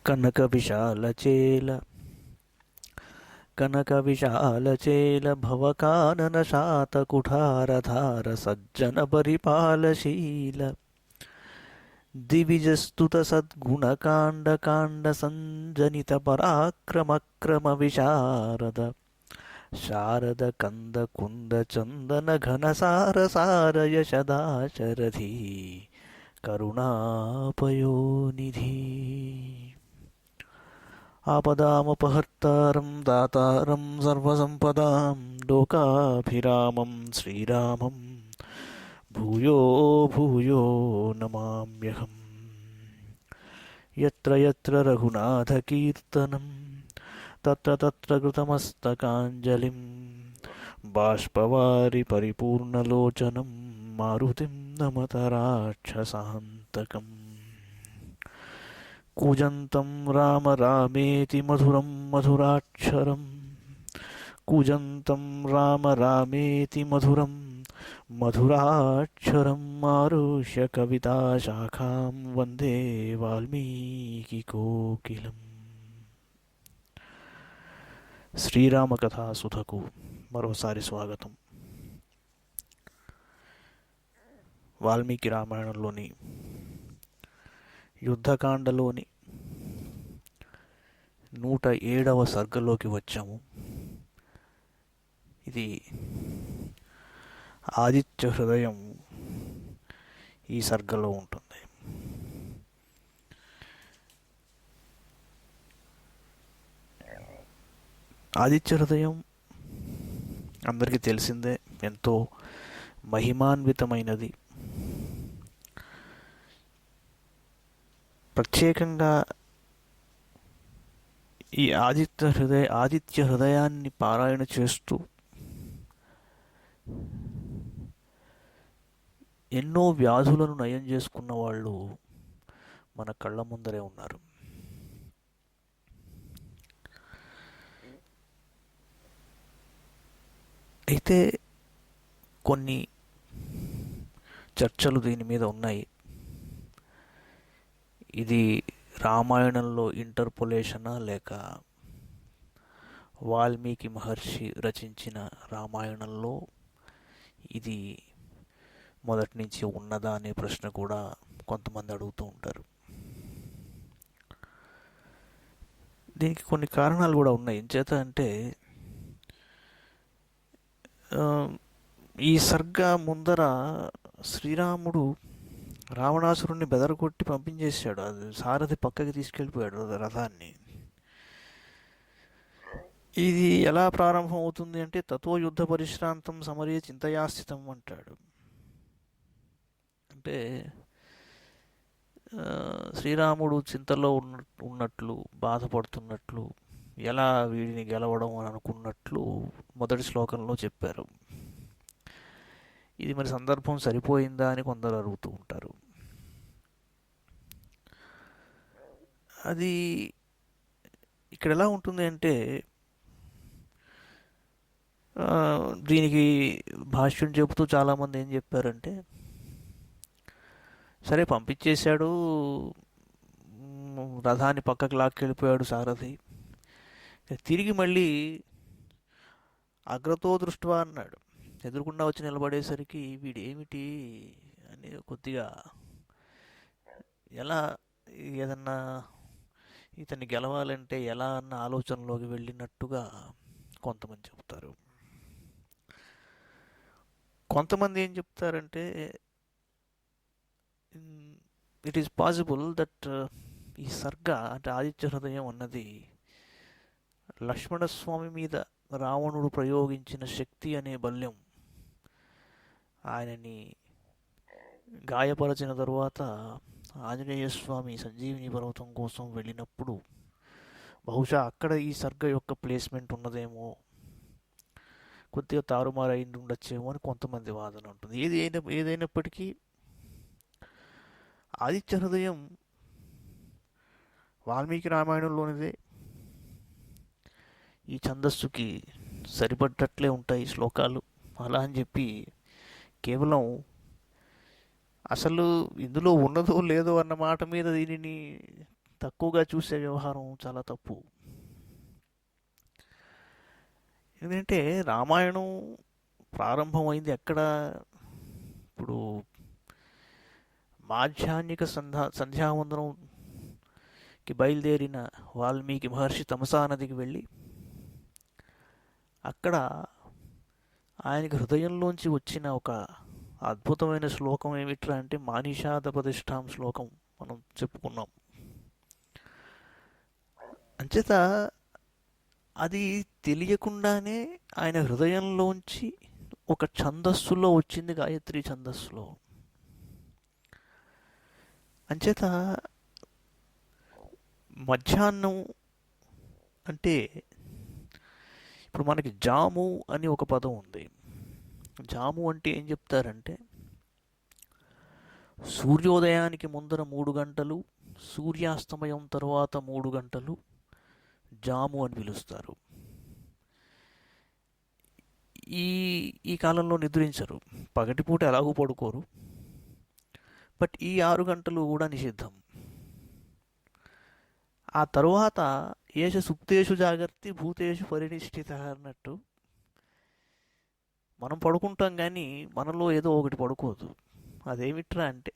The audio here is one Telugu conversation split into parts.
కనక విశాలచేల కనక విశాలచేల భవకానన శాత కుఠారధార సజ్జన పరిపాలశీల దివిజస్తుత సద్గుణకాండ కాండ సంజనిత పరాక్రమక్రమ విశారద శారద కంద కుంద చందన ఘన సార సార యశదాశరథి కరుణాపయోనిధి ఆపదామపహర్తారం దాతారం సర్వసంపదాం లోకాభిరామం శ్రీరామం భూయో భూయో నమామ్యహం. యత్ర యత్ర రఘునాథకీర్తనం తత్ర తత్ర కృతమస్తకాంజలిం బాష్పవారి పరిపూర్ణలోచనం మారుతిం నమత రాక్షసాంతకం. కూజంతం రామ రామేతి మధురం మధురాక్షరం కూజంతం రామ రామేతి మధురం మధురాక్షరం ఆరుష్య కవితాశాఖాం వందే వాల్మీకికోకిలం. శ్రీరామకథాసుధకు మరోసారి స్వాగతం. వాల్మీకి రామాయణంలోని యుద్ధకాండలోని 107వ సర్గలోకి వచ్చాము. ఇది ఆదిత్య హృదయం ఈ సర్గలో ఉంటుంది. ఆదిత్య హృదయం అందరికీ తెలిసిందే, ఎంతో మహిమాన్వితమైనది. ప్రత్యేకంగా ఈ ఆదిత్య హృదయాన్ని పారాయణ చేస్తూ ఎన్నో వ్యాధులను నయం చేసుకున్న వాళ్ళు మన కళ్ళ ముందరే ఉన్నారు. అయితే కొన్ని చర్చలు దీని మీద ఉన్నాయి. ఇది రామాయణంలో ఇంటర్పోలేషనా లేక వాల్మీకి మహర్షి రచించిన రామాయణంలో ఇది మొదటి నుంచి ఉన్నదా అనే ప్రశ్న కూడా కొంతమంది అడుగుతూ ఉంటారు. దీనికి కొన్ని కారణాలు కూడా ఉన్నాయి. ఎంచేత అంటే ఈ సర్గ ముందర శ్రీరాముడు రావణాసురుణ్ణి బెదరగొట్టి పంపించేశాడు. అది సారథి పక్కకి తీసుకెళ్ళిపోయాడు రథాన్ని. ఇది ఎలా ప్రారంభం అవుతుంది అంటే తతో యుద్ధ పరిశ్రాంతం సమరే చింతయాస్థితం అంటాడు. అంటే శ్రీరాముడు చింతలో ఉన్నట్లు, బాధపడుతున్నట్లు, ఎలా వీడిని గెలవడం అని అనుకున్నట్లు మొదటి శ్లోకంలో చెప్పారు. ఇది మరి సందర్భం సరిపోయిందా అని కొందరు అడుగుతూ ఉంటారు. అది ఇక్కడ ఎలా ఉంటుంది అంటే దీనికి భాష్యం చెబుతూ చాలామంది ఏం చెప్పారంటే, సరే పంపించేశాడు, రథాన్ని పక్కకు లాక్కెళ్ళిపోయాడు సారథి, తిరిగి మళ్ళీ అగ్రతో దృష్ట్వా అన్నాడు. ఎదురుకుండా వచ్చి నిలబడేసరికి వీడేమిటి అని కొద్దిగా ఎలా ఏదన్నా ఇతన్ని గెలవాలంటే ఎలా అన్న ఆలోచనలోకి వెళ్ళినట్టుగా కొంతమంది చెప్తారు. కొంతమంది ఏం చెప్తారంటే ఇట్ ఈస్ పాసిబుల్ దట్ ఈ సర్గ అంటే ఆదిత్య హృదయం అన్నది లక్ష్మణస్వామి మీద రావణుడు ప్రయోగించిన శక్తి అనే బల్యం ఆయనని గాయపరచిన తరువాత ఆంజనేయ స్వామి సంజీవిని పర్వతం కోసం వెళ్ళినప్పుడు బహుశా అక్కడ ఈ సర్గ యొక్క ప్లేస్మెంట్ ఉన్నదేమో, కొద్దిగా తారుమారు అయింది ఉండొచ్చేమో అని కొంతమంది వాదన ఉంటుంది. ఏదైనప్పటికీ ఆదిత్య హృదయం వాల్మీకి రామాయణంలోనిదే. ఈ ఛందస్సుకి సరిపడ్డట్లే ఉంటాయి శ్లోకాలు. అలా అని చెప్పి కేవలం అసలు ఇందులో ఉన్నదో లేదో అన్న మాట మీద దీనిని తక్కువగా చూసే వ్యవహారం చాలా తప్పు. ఎందుకంటే రామాయణం ప్రారంభమైంది ఎక్కడ? ఇప్పుడు మాధ్యాహ్నిక సంధ్యావందనంకి బయలుదేరిన వాల్మీకి మహర్షి తమసా నదికి వెళ్ళి అక్కడ ఆయనకి హృదయంలోంచి వచ్చిన ఒక అద్భుతమైన శ్లోకం ఏమిట్రా అంటే మానిషాదపదిష్టాం శ్లోకం మనం చెప్పుకున్నాం. అంచేత అది తెలియకుండానే ఆయన హృదయంలోంచి ఒక ఛందస్సులో వచ్చింది, గాయత్రి ఛందస్సులో. అంచేత మధ్యాహ్నం అంటే ఇప్పుడు మనకి జాము అని ఒక పదం ఉంది. జాము అంటే ఏం చెప్తారంటే సూర్యోదయానికి ముందర 3 గంటలు, సూర్యాస్తమయం తర్వాత 3 గంటలు జాము అని పిలుస్తారు. ఈ ఈ కాలంలో నిద్రించరు, పగటిపూట ఎలాగూ పడుకోరు. బట్ ఈ 6 గంటలు కూడా నిషిద్ధం. ఆ తరువాత ఏష సుప్తేషు జాగర్తి భూతేషు పరినిష్ఠిత అన్నట్టు మనం పడుకుంటాం కానీ మనలో ఏదో ఒకటి పడుకోదు. అదేమిట్రా అంటే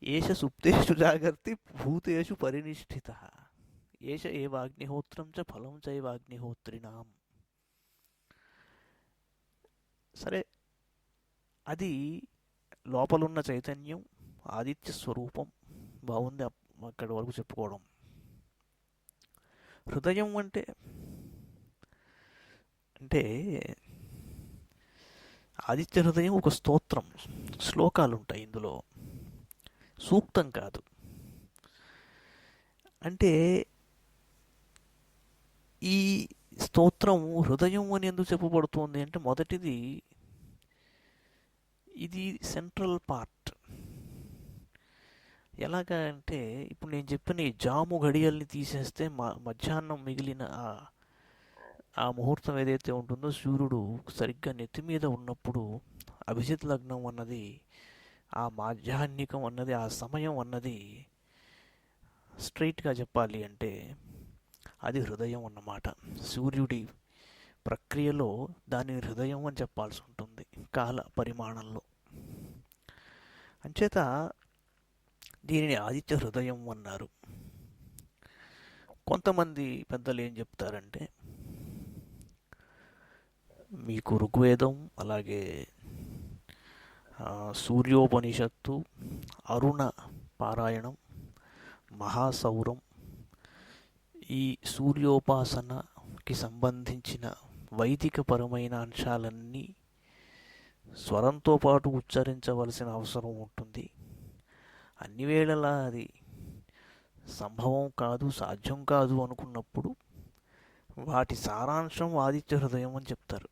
ఏష సుప్తేషు జాగర్తి భూతేషు పరినిష్ఠిత ఏష ఏవాగ్నిహోత్రం చ ఫలం చైవాగ్నిహోత్రినాం. సరే, అది లోపలున్న చైతన్యం, ఆదిత్య స్వరూపం. బాగుంది అక్కడి వరకు చెప్పుకోవడం. హృదయం అంటే అంటే ఆదిత్య హృదయం ఒక స్తోత్రం, శ్లోకాలు ఉంటాయి ఇందులో, సూక్తం కాదు. అంటే ఈ స్తోత్రం హృదయం అని ఎందుకు చెప్పబడుతుంది అంటే మొదటిది ఇది సెంట్రల్ పార్ట్. ఎలాగా అంటే ఇప్పుడు నేను చెప్పిన ఈ జాము గడియల్ని తీసేస్తే మధ్యాహ్నం మిగిలిన ఆ ముహూర్తం ఏదైతే ఉంటుందో సూర్యుడు సరిగ్గా నెత్తి మీద ఉన్నప్పుడు అభిజిత్ లగ్నం అన్నది, ఆ మాధ్యాహ్నికం అన్నది, ఆ సమయం అన్నది స్ట్రైట్గా చెప్పాలి అంటే అది హృదయం అన్నమాట. సూర్యుడి ప్రక్రియలో దాని హృదయం అని చెప్పాల్సి ఉంటుంది కాల పరిమాణంలో. అంచేత దీనిని ఆదిత్య హృదయం అన్నారు. కొంతమంది పెద్దలు ఏం చెప్తారంటే మీకు ఋగ్వేదం, అలాగే సూర్యోపనిషత్తు, అరుణ పారాయణం, మహాసౌరం, ఈ సూర్యోపాసనకి సంబంధించిన వైదికపరమైన అంశాలన్నీ స్వరంతో పాటు ఉచ్చరించవలసిన అవసరం ఉంటుంది. అన్ని వేళలా అది సంభవం కాదు, సాధ్యం కాదు అనుకున్నప్పుడు వాటి సారాంశం ఆదిత్య హృదయం అని చెప్తారు.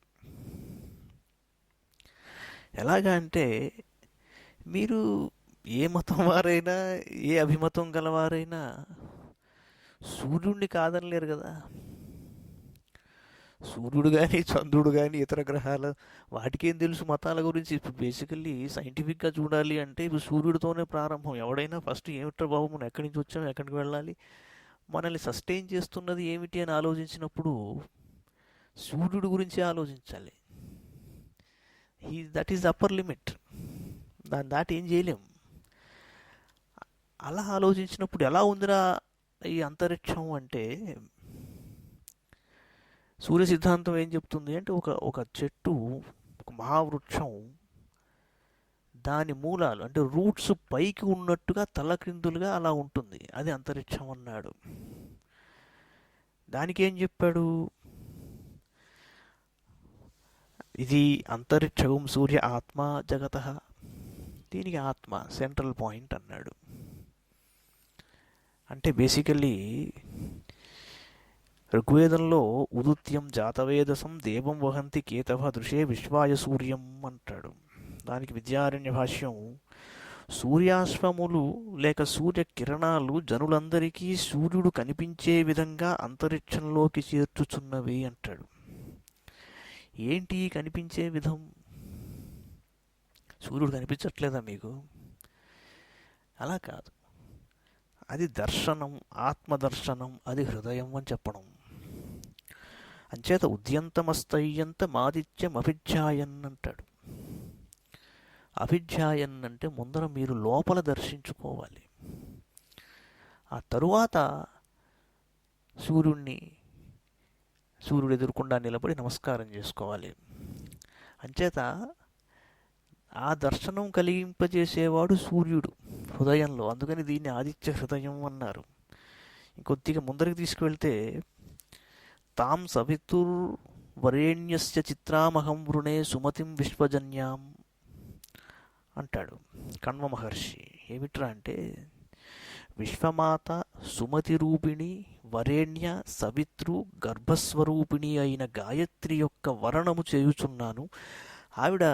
ఎలాగా అంటే మీరు ఏ మతం వారైనా, ఏ అభిమతం గలవారైనా సూర్యుడిని కాదనలేరు కదా. సూర్యుడు కానీ, చంద్రుడు కానీ, ఇతర గ్రహాలు వాటికేం తెలుసు మతాల గురించి? ఇప్పుడు బేసికల్లీ సైంటిఫిక్గా చూడాలి అంటే ఇప్పుడు సూర్యుడితోనే ప్రారంభం. ఎవడైనా ఫస్ట్ ఏమిట్రా బాబు మనం ఎక్కడి నుంచి వచ్చాం, ఎక్కడికి వెళ్ళాలి, మనల్ని సస్టైన్ చేస్తున్నది ఏమిటి అని ఆలోచించినప్పుడు సూర్యుడి గురించి ఆలోచించాలి. దట్ ఈజ్ అప్పర్ లిమిట్, దాన్ని దాటి ఏం చేయలేం. అలా ఆలోచించినప్పుడు ఎలా ఉందిరా ఈ అంతరిక్షం అంటే సూర్య సిద్ధాంతం ఏం చెప్తుంది అంటే ఒక చెట్టు, ఒక మహావృక్షం, దాని మూలాలు అంటే రూట్స్ పైకి ఉన్నట్టుగా తలక్రిందులుగా అలా ఉంటుంది, అది అంతరిక్షం అన్నాడు. దానికి ఏం చెప్పాడు? ఇది అంతరిక్షం సూర్య ఆత్మ జగత, దీనికి ఆత్మ సెంట్రల్ పాయింట్ అన్నాడు. అంటే బేసికల్లీ ఋగ్వేదంలో ఉదుత్యం జాతవేదసం దేవం వహంతి కేతవ దృశే విశ్వాయ సూర్యం అంటాడు. దానికి విద్యారణ్య భాష్యం సూర్యాశ్వములు లేక సూర్య కిరణాలు జనులందరికీ సూర్యుడు కనిపించే విధంగా అంతరిక్షంలోకి చేర్చుచున్నవి అంటాడు. ఏంటి కనిపించే విధం? సూర్యుడు కనిపించట్లేదా మీకు? అలా కాదు, అది దర్శనం, ఆత్మదర్శనం, అది హృదయం అని చెప్పడం. అంచేత ఉద్యంతమస్తయ్యంతమాదిత్యం అభిధ్యాయన్ అంటాడు. అభిధ్యాయన్ అంటే ముందర మీరు లోపల దర్శించుకోవాలి. ఆ తరువాత సూర్యుడు ఎదురుకుండా నిలబడి నమస్కారం చేసుకోవాలి. అంచేత ఆ దర్శనం కలిగింపజేసేవాడు సూర్యుడు హృదయంలో. అందుకని దీన్ని ఆదిత్య హృదయం అన్నారు. ఇంకొద్దిగా ముందరికి తీసుకువెళ్తే తాం సవితుర్వరేణ్యస్య చిత్రామహం వృణే సుమతిం విశ్వజన్యాం అంటాడు కణ్వ మహర్షి. ఏమిట్రా అంటే విశ్వమాత సుమతి రూపిణి వరేణ్య సవితృ గర్భస్వరూపిణి అయిన గాయత్రి యొక్క వర్ణము చేయుచున్నాను. ఆవిడ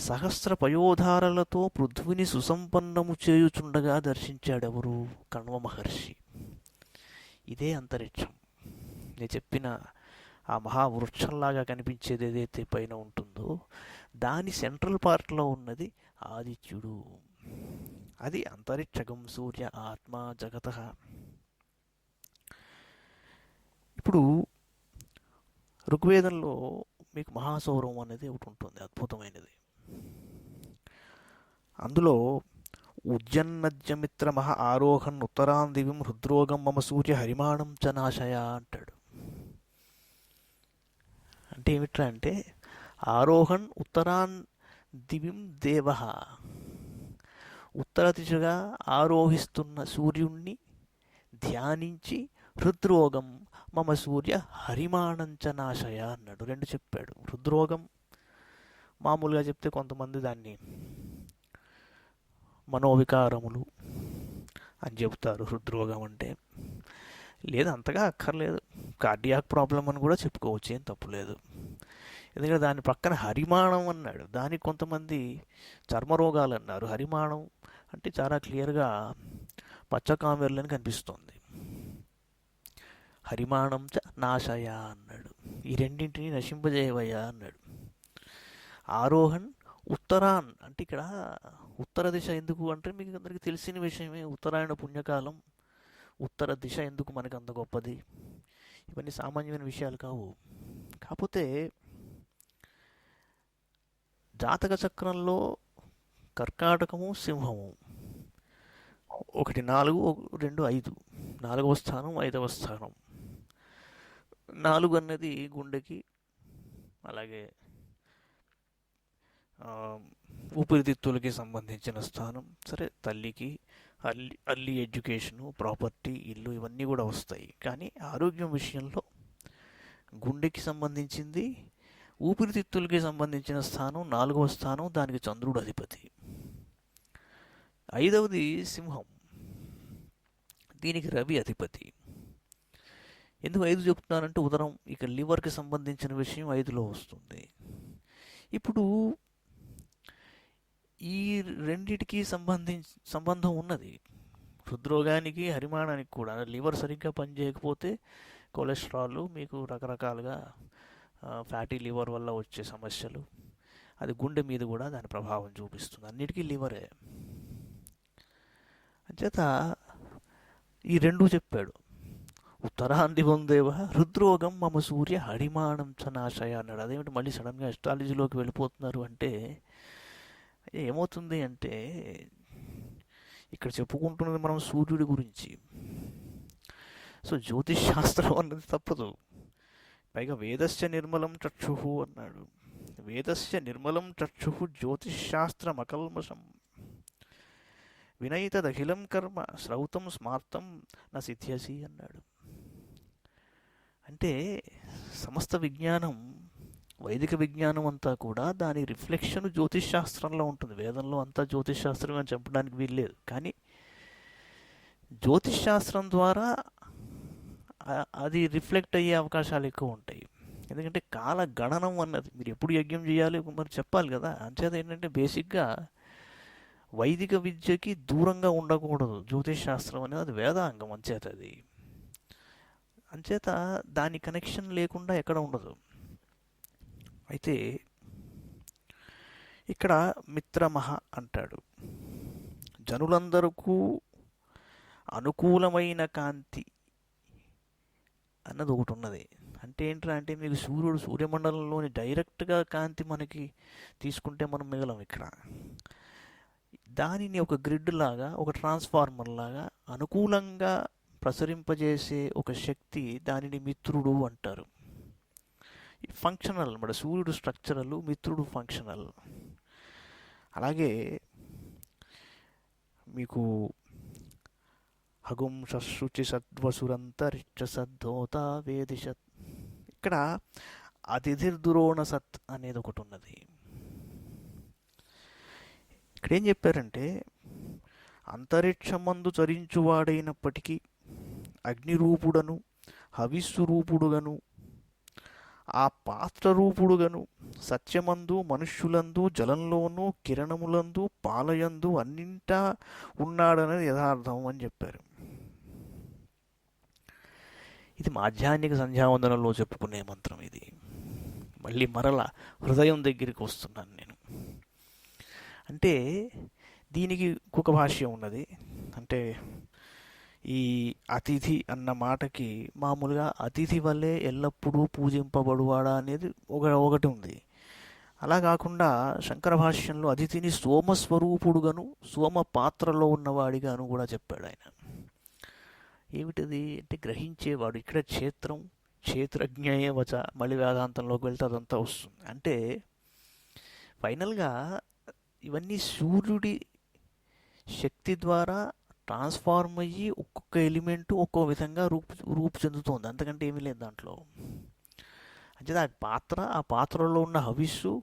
సహస్ర పయోధారలతో పృథ్విని సుసంపన్నము చేయుచుండగా దర్శించాడెవరు? కణ్వ మహర్షి. ఇదే అంతరిక్షం. నేను చెప్పిన ఆ మహావృక్షంలాగా కనిపించేది ఏదైతే పైన ఉంటుందో దాని సెంట్రల్ పార్ట్లో ఉన్నది ఆదిత్యుడు. అది అంతరిక్షగం సూర్య ఆత్మ జగత. ఇప్పుడు ఋగ్వేదంలో మీకు మహాసౌరం అనేది ఒకటి ఉంటుంది, అద్భుతమైనది. అందులో ఉజ్జన్నజ్యమిత్ర మహ ఆరోహన్ ఉత్తరాన్ దివిం హృద్రోగం మమ సూర్య హరిమాణం చ నాశయ అంటాడు. అంటే ఏమిట్రా అంటే ఆరోహన్ ఉత్తరాన్ దివిం దేవ, ఉత్తర దిశగా ఆరోహిస్తున్న సూర్యుణ్ణి ధ్యానించి హృద్రోగం మమ సూర్య హరిమాణంచ నాశయ అన్నాడు. రెండు చెప్పాడు. హృద్రోగం మామూలుగా చెప్తే కొంతమంది దాన్ని మనోవికారములు అని చెబుతారు. హృద్రోగం అంటే లేదు, అంతగా అక్కర్లేదు, కార్డియాక్ ప్రాబ్లం అని కూడా చెప్పుకోవచ్చు, ఏం తప్పులేదు. ఎందుకంటే దాని పక్కన హరిమాణం అన్నాడు. దానికి కొంతమంది చర్మరోగాలు అన్నారు. హరిమాణం అంటే చాలా క్లియర్గా పచ్చకామెర్లని కనిపిస్తుంది. హరిమాణం చ నాశయ అన్నాడు. ఈ రెండింటిని నశింపజేయవయ్యా అన్నాడు. ఆరోహణ్ ఉత్తరాన్ అంటే ఇక్కడ ఉత్తర దిశ ఎందుకు అంటే మీకు అందరికీ తెలిసిన విషయమే. ఉత్తరాయణ పుణ్యకాలం, ఉత్తర దిశ ఎందుకు మనకు అంత గొప్పది? ఇవన్నీ సామాన్యమైన విషయాలు కావు. కాకపోతే జాతక చక్రంలో కర్కాటకము సింహము 1 4 2 5 4వ స్థానం 5వ స్థానం. 4 అన్నది గుండెకి, అలాగే ఊపిరితిత్తులకి సంబంధించిన స్థానం. సరే, తల్లికి అర్లీ ఎడ్యుకేషను, ప్రాపర్టీ, ఇల్లు ఇవన్నీ కూడా వస్తాయి. కానీ ఆరోగ్యం విషయంలో గుండెకి సంబంధించింది, ఊపిరితిత్తులకి సంబంధించిన స్థానం 4వ స్థానం. దానికి చంద్రుడు అధిపతి. 5వది సింహం, దీనికి రవి అధిపతి. ఎందుకు 5 చెప్తున్నానంటే ఉదరం, ఇక లివర్కి సంబంధించిన విషయం 5లో వస్తుంది. ఇప్పుడు ఈ రెండిటికి సంబంధం ఉన్నది. హృద్రోగానికి హరిమాణానికి కూడా. లివర్ సరిగ్గా పనిచేయకపోతే కొలెస్ట్రాల్, మీకు రకరకాలుగా ఫ్యాటీ లివర్ వల్ల వచ్చే సమస్యలు, అది గుండె మీద కూడా దాని ప్రభావం చూపిస్తుంది. అన్నిటికీ లివరే. అంచేత ఈ రెండు చెప్పాడు. ఉత్తరాందివం దేవ హృద్రోగం మమ సూర్య హరిమాణం చ నాశయ అన్నాడు. అదేమిటి మళ్ళీ సడన్గా అస్ట్రాలజీలోకి వెళ్ళిపోతున్నారు అంటే ఏమవుతుంది అంటే ఇక్కడ చెప్పుకుంటున్నది మనం సూర్యుడి గురించి. సో జ్యోతిష్ శాస్త్రం అన్నది తప్పదు. పైగా వేదస్య నిర్మలం చక్షు అన్నాడు. వేదస్య నిర్మలం చక్షు జ్యోతిష్ శాస్త్రం అకల్మషం వినయితదఖిలం కర్మ శ్రౌతం స్మార్తం నా సిద్ధ్యసి అన్నాడు. అంటే సమస్త విజ్ఞానం, వైదిక విజ్ఞానం అంతా కూడా దాని రిఫ్లెక్షన్ జ్యోతిష్ శాస్త్రంలో ఉంటుంది. వేదంలో అంతా జ్యోతిష్ శాస్త్రం అని చెప్పడానికి వీల్లేదు. కానీ జ్యోతిష్ శాస్త్రం ద్వారా అది రిఫ్లెక్ట్ అయ్యే అవకాశాలు ఎక్కువ ఉంటాయి. ఎందుకంటే కాల గణనం అన్నది మీరు ఎప్పుడు యజ్ఞం చేయాలి మరి చెప్పాలి కదా. అంచేత ఏంటంటే బేసిక్గా వైదిక విద్యకి దూరంగా ఉండకూడదు. జ్యోతిష్ శాస్త్రం అనేది అది వేదాంగం. అంచేత దాని కనెక్షన్ లేకుండా ఎక్కడ ఉండదు. అయితే ఇక్కడ మిత్రమహ అంటాడు. జనులందరకు అనుకూలమైన కాంతి అన్నది ఒకటి ఉన్నది. అంటే ఏంట్రా అంటే మీకు సూర్యమండలంలోని డైరెక్ట్గా కాంతి మనకి తీసుకుంటే మనం మిగలం ఇక్కడ. దానిని ఒక గ్రిడ్ లాగా, ఒక ట్రాన్స్ఫార్మర్ లాగా అనుకూలంగా ప్రసరింపజేసే ఒక శక్తి, దానిని మిత్రుడు అంటారు. ఫంక్షనల్ అన్నమాట. సూర్యుడు స్ట్రక్చరల్, మిత్రుడు ఫంక్షనల్. అలాగే మీకు హగుం శుచి సద్వసురంతరిక్ష సద్దోత వేదిషత్. ఇక్కడ అతిథిర్దురోణ సత్ అనేది ఒకటి ఉన్నది. ఇక్కడ ఏం చెప్పారంటే, అంతరిక్షమందు చరించువాడైనప్పటికీ అగ్నిరూపుడను, హవిస్సు రూపుడుగను, ఆ పాత్ర రూపుడుగను, సత్యమందు, మనుష్యులందు, జలంలోనూ, కిరణములందు, పాలయందు అన్నింటా ఉన్నాడనేది యథార్థం అని చెప్పారు. ఇది మాధ్యాహ్నిక సంధ్యావందనంలో చెప్పుకునే మంత్రం. ఇది మళ్ళీ మరల హృదయం దగ్గరికి వస్తున్నాను నేను. అంటే దీనికి ఇంకొక భాష్యం ఉన్నది. అంటే ఈ అతిథి అన్న మాటకి మామూలుగా అతిథి వల్లే ఎల్లప్పుడూ పూజింపబడువాడా అనేది ఒకటి ఉంది. అలా కాకుండా శంకర భాష్యంలో అతిథిని సోమస్వరూపుడుగాను, సోమ పాత్రలో ఉన్నవాడిగాను కూడా చెప్పాడు ఆయన. ఏమిటది అంటే గ్రహించేవాడు. ఇక్కడ క్షేత్రజ్ఞయే వచ, మళ్ళీ వేదాంతంలోకి వెళ్తే అదంతా వస్తుంది. అంటే ఫైనల్గా ఇవన్నీ సూర్యుడి శక్తి ద్వారా ట్రాన్స్ఫార్మ్ అయ్యి ఒక్కొక్క ఎలిమెంటు ఒక్కో విధంగా రూపు చెందుతోంది. అంతకంటే ఏమీ లేదు దాంట్లో. అంటే ఆ పాత్రలో ఉన్న హవిస్సు,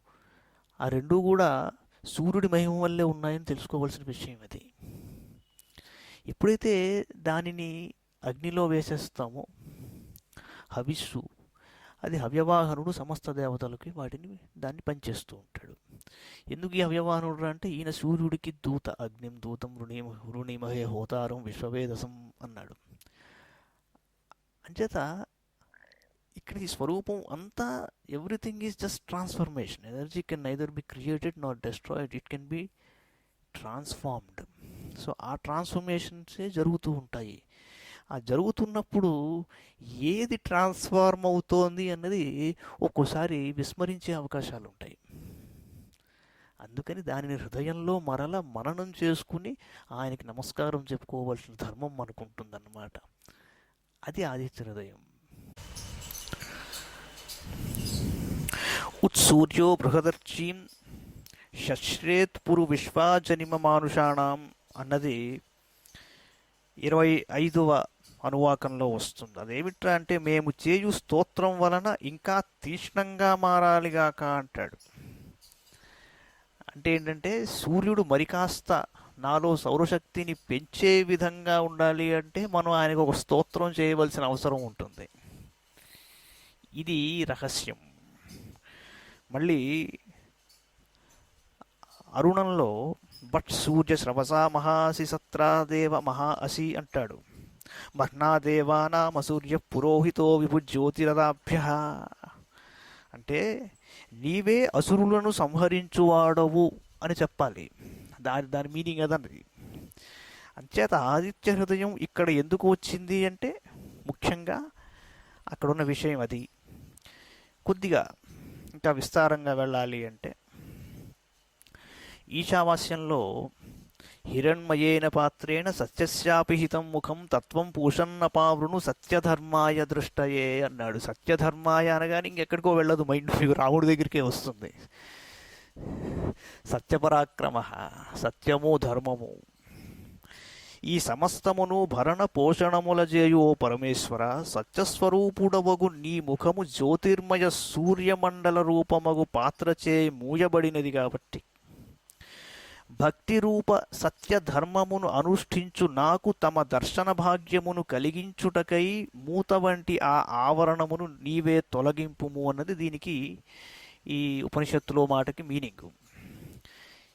ఆ రెండూ కూడా సూర్యుడి మహిమ వల్లే ఉన్నాయని తెలుసుకోవాల్సిన విషయం అది. ఎప్పుడైతే దానిని అగ్నిలో వేసేస్తామో హవిస్సు, అది హవ్యవాహనుడు సమస్త దేవతలకి దాన్ని పనిచేస్తూ ఉంటాడు. ఎందుకు ఈ హవ్యవాహనుడు అంటే ఈయన సూర్యుడికి దూత. అగ్నిం దూతం వృణీమహే హోతారం విశ్వవేదసం అన్నాడు. అంచేత ఇక్కడ ఈ స్వరూపం అంతా everything is just transformation. Energy can neither be created not destroyed, it can be transformed. So ఆ ట్రాన్స్ఫర్మేషన్సే జరుగుతూ ఉంటాయి. ఆ జరుగుతున్నప్పుడు ఏది ట్రాన్స్ఫార్మ్ అవుతోంది అన్నది ఒక్కోసారి విస్మరించే అవకాశాలు ఉంటాయి. అందుకని దానిని హృదయంలో మరల మననం చేసుకుని ఆయనకి నమస్కారం చెప్పుకోవాల్సిన ధర్మం మనకుంటుందన్నమాట. అది ఆదిత్య హృదయం. ఉత్సూర్యో బృహదర్చీం శశ్రేత్ పురు విశ్వాజనిమ మానుషాణం అన్నది 25వ అనువాకంలో వస్తుంది. అదేమిట్రా అంటే, మేము చేయు స్తోత్రం వలన ఇంకా తీక్ష్ణంగా మారాలిగాక అంటాడు. అంటే ఏంటంటే సూర్యుడు మరి కాస్త నాలో సౌరశక్తిని పెంచే విధంగా ఉండాలి అంటే మనం ఆయనకు ఒక స్తోత్రం చేయవలసిన అవసరం ఉంటుంది. ఇది రహస్యం. మళ్ళీ అరుణంలో బట్ సూర్య స్రవసా మహాసి సత్రాదేవ మహా అసి అంటాడు. మహ్నాదేవానామ సూర్య పురోహితో విభుజ్యోతిరదాభ్య. అంటే నీవే అసురులను సంహరించువాడవు అని చెప్పాలి. దాని మీనింగ్ అదన్నది. అంచేత ఆదిత్య హృదయం ఇక్కడ ఎందుకు వచ్చింది అంటే ముఖ్యంగా అక్కడున్న విషయం అది. కొద్దిగా ఇంకా విస్తారంగా వెళ్ళాలి అంటే ఈశావాస్యంలో హిరణ్మయేన పాత్రేణ సత్యస్యాపిహితం ముఖం తత్వం పూషన్నపావృను సత్యధర్మాయ దృష్టయే అన్నాడు. సత్యధర్మాయ అనగానే ఇంకెక్కడికో వెళ్ళదు, మైండ్ రాముడి దగ్గరికే వస్తుంది. సత్యపరాక్రమ, సత్యము ధర్మము, ఈ సమస్తమును భరణ పోషణముల చేయు ఓ పరమేశ్వర, సత్యస్వరూపుడవగు నీ ముఖము జ్యోతిర్మయ సూర్యమండల రూపమగు పాత్రచే మూయబడినది కాబట్టి భక్తి రూప సత్యధర్మమును అనుష్ఠించు నాకు తమ దర్శన భాగ్యమును కలిగించుటకై మూత వంటి ఆ ఆవరణమును నీవే తొలగింపుము అన్నది దీనికి ఈ ఉపనిషత్తులో మాటకి మీనింగ్.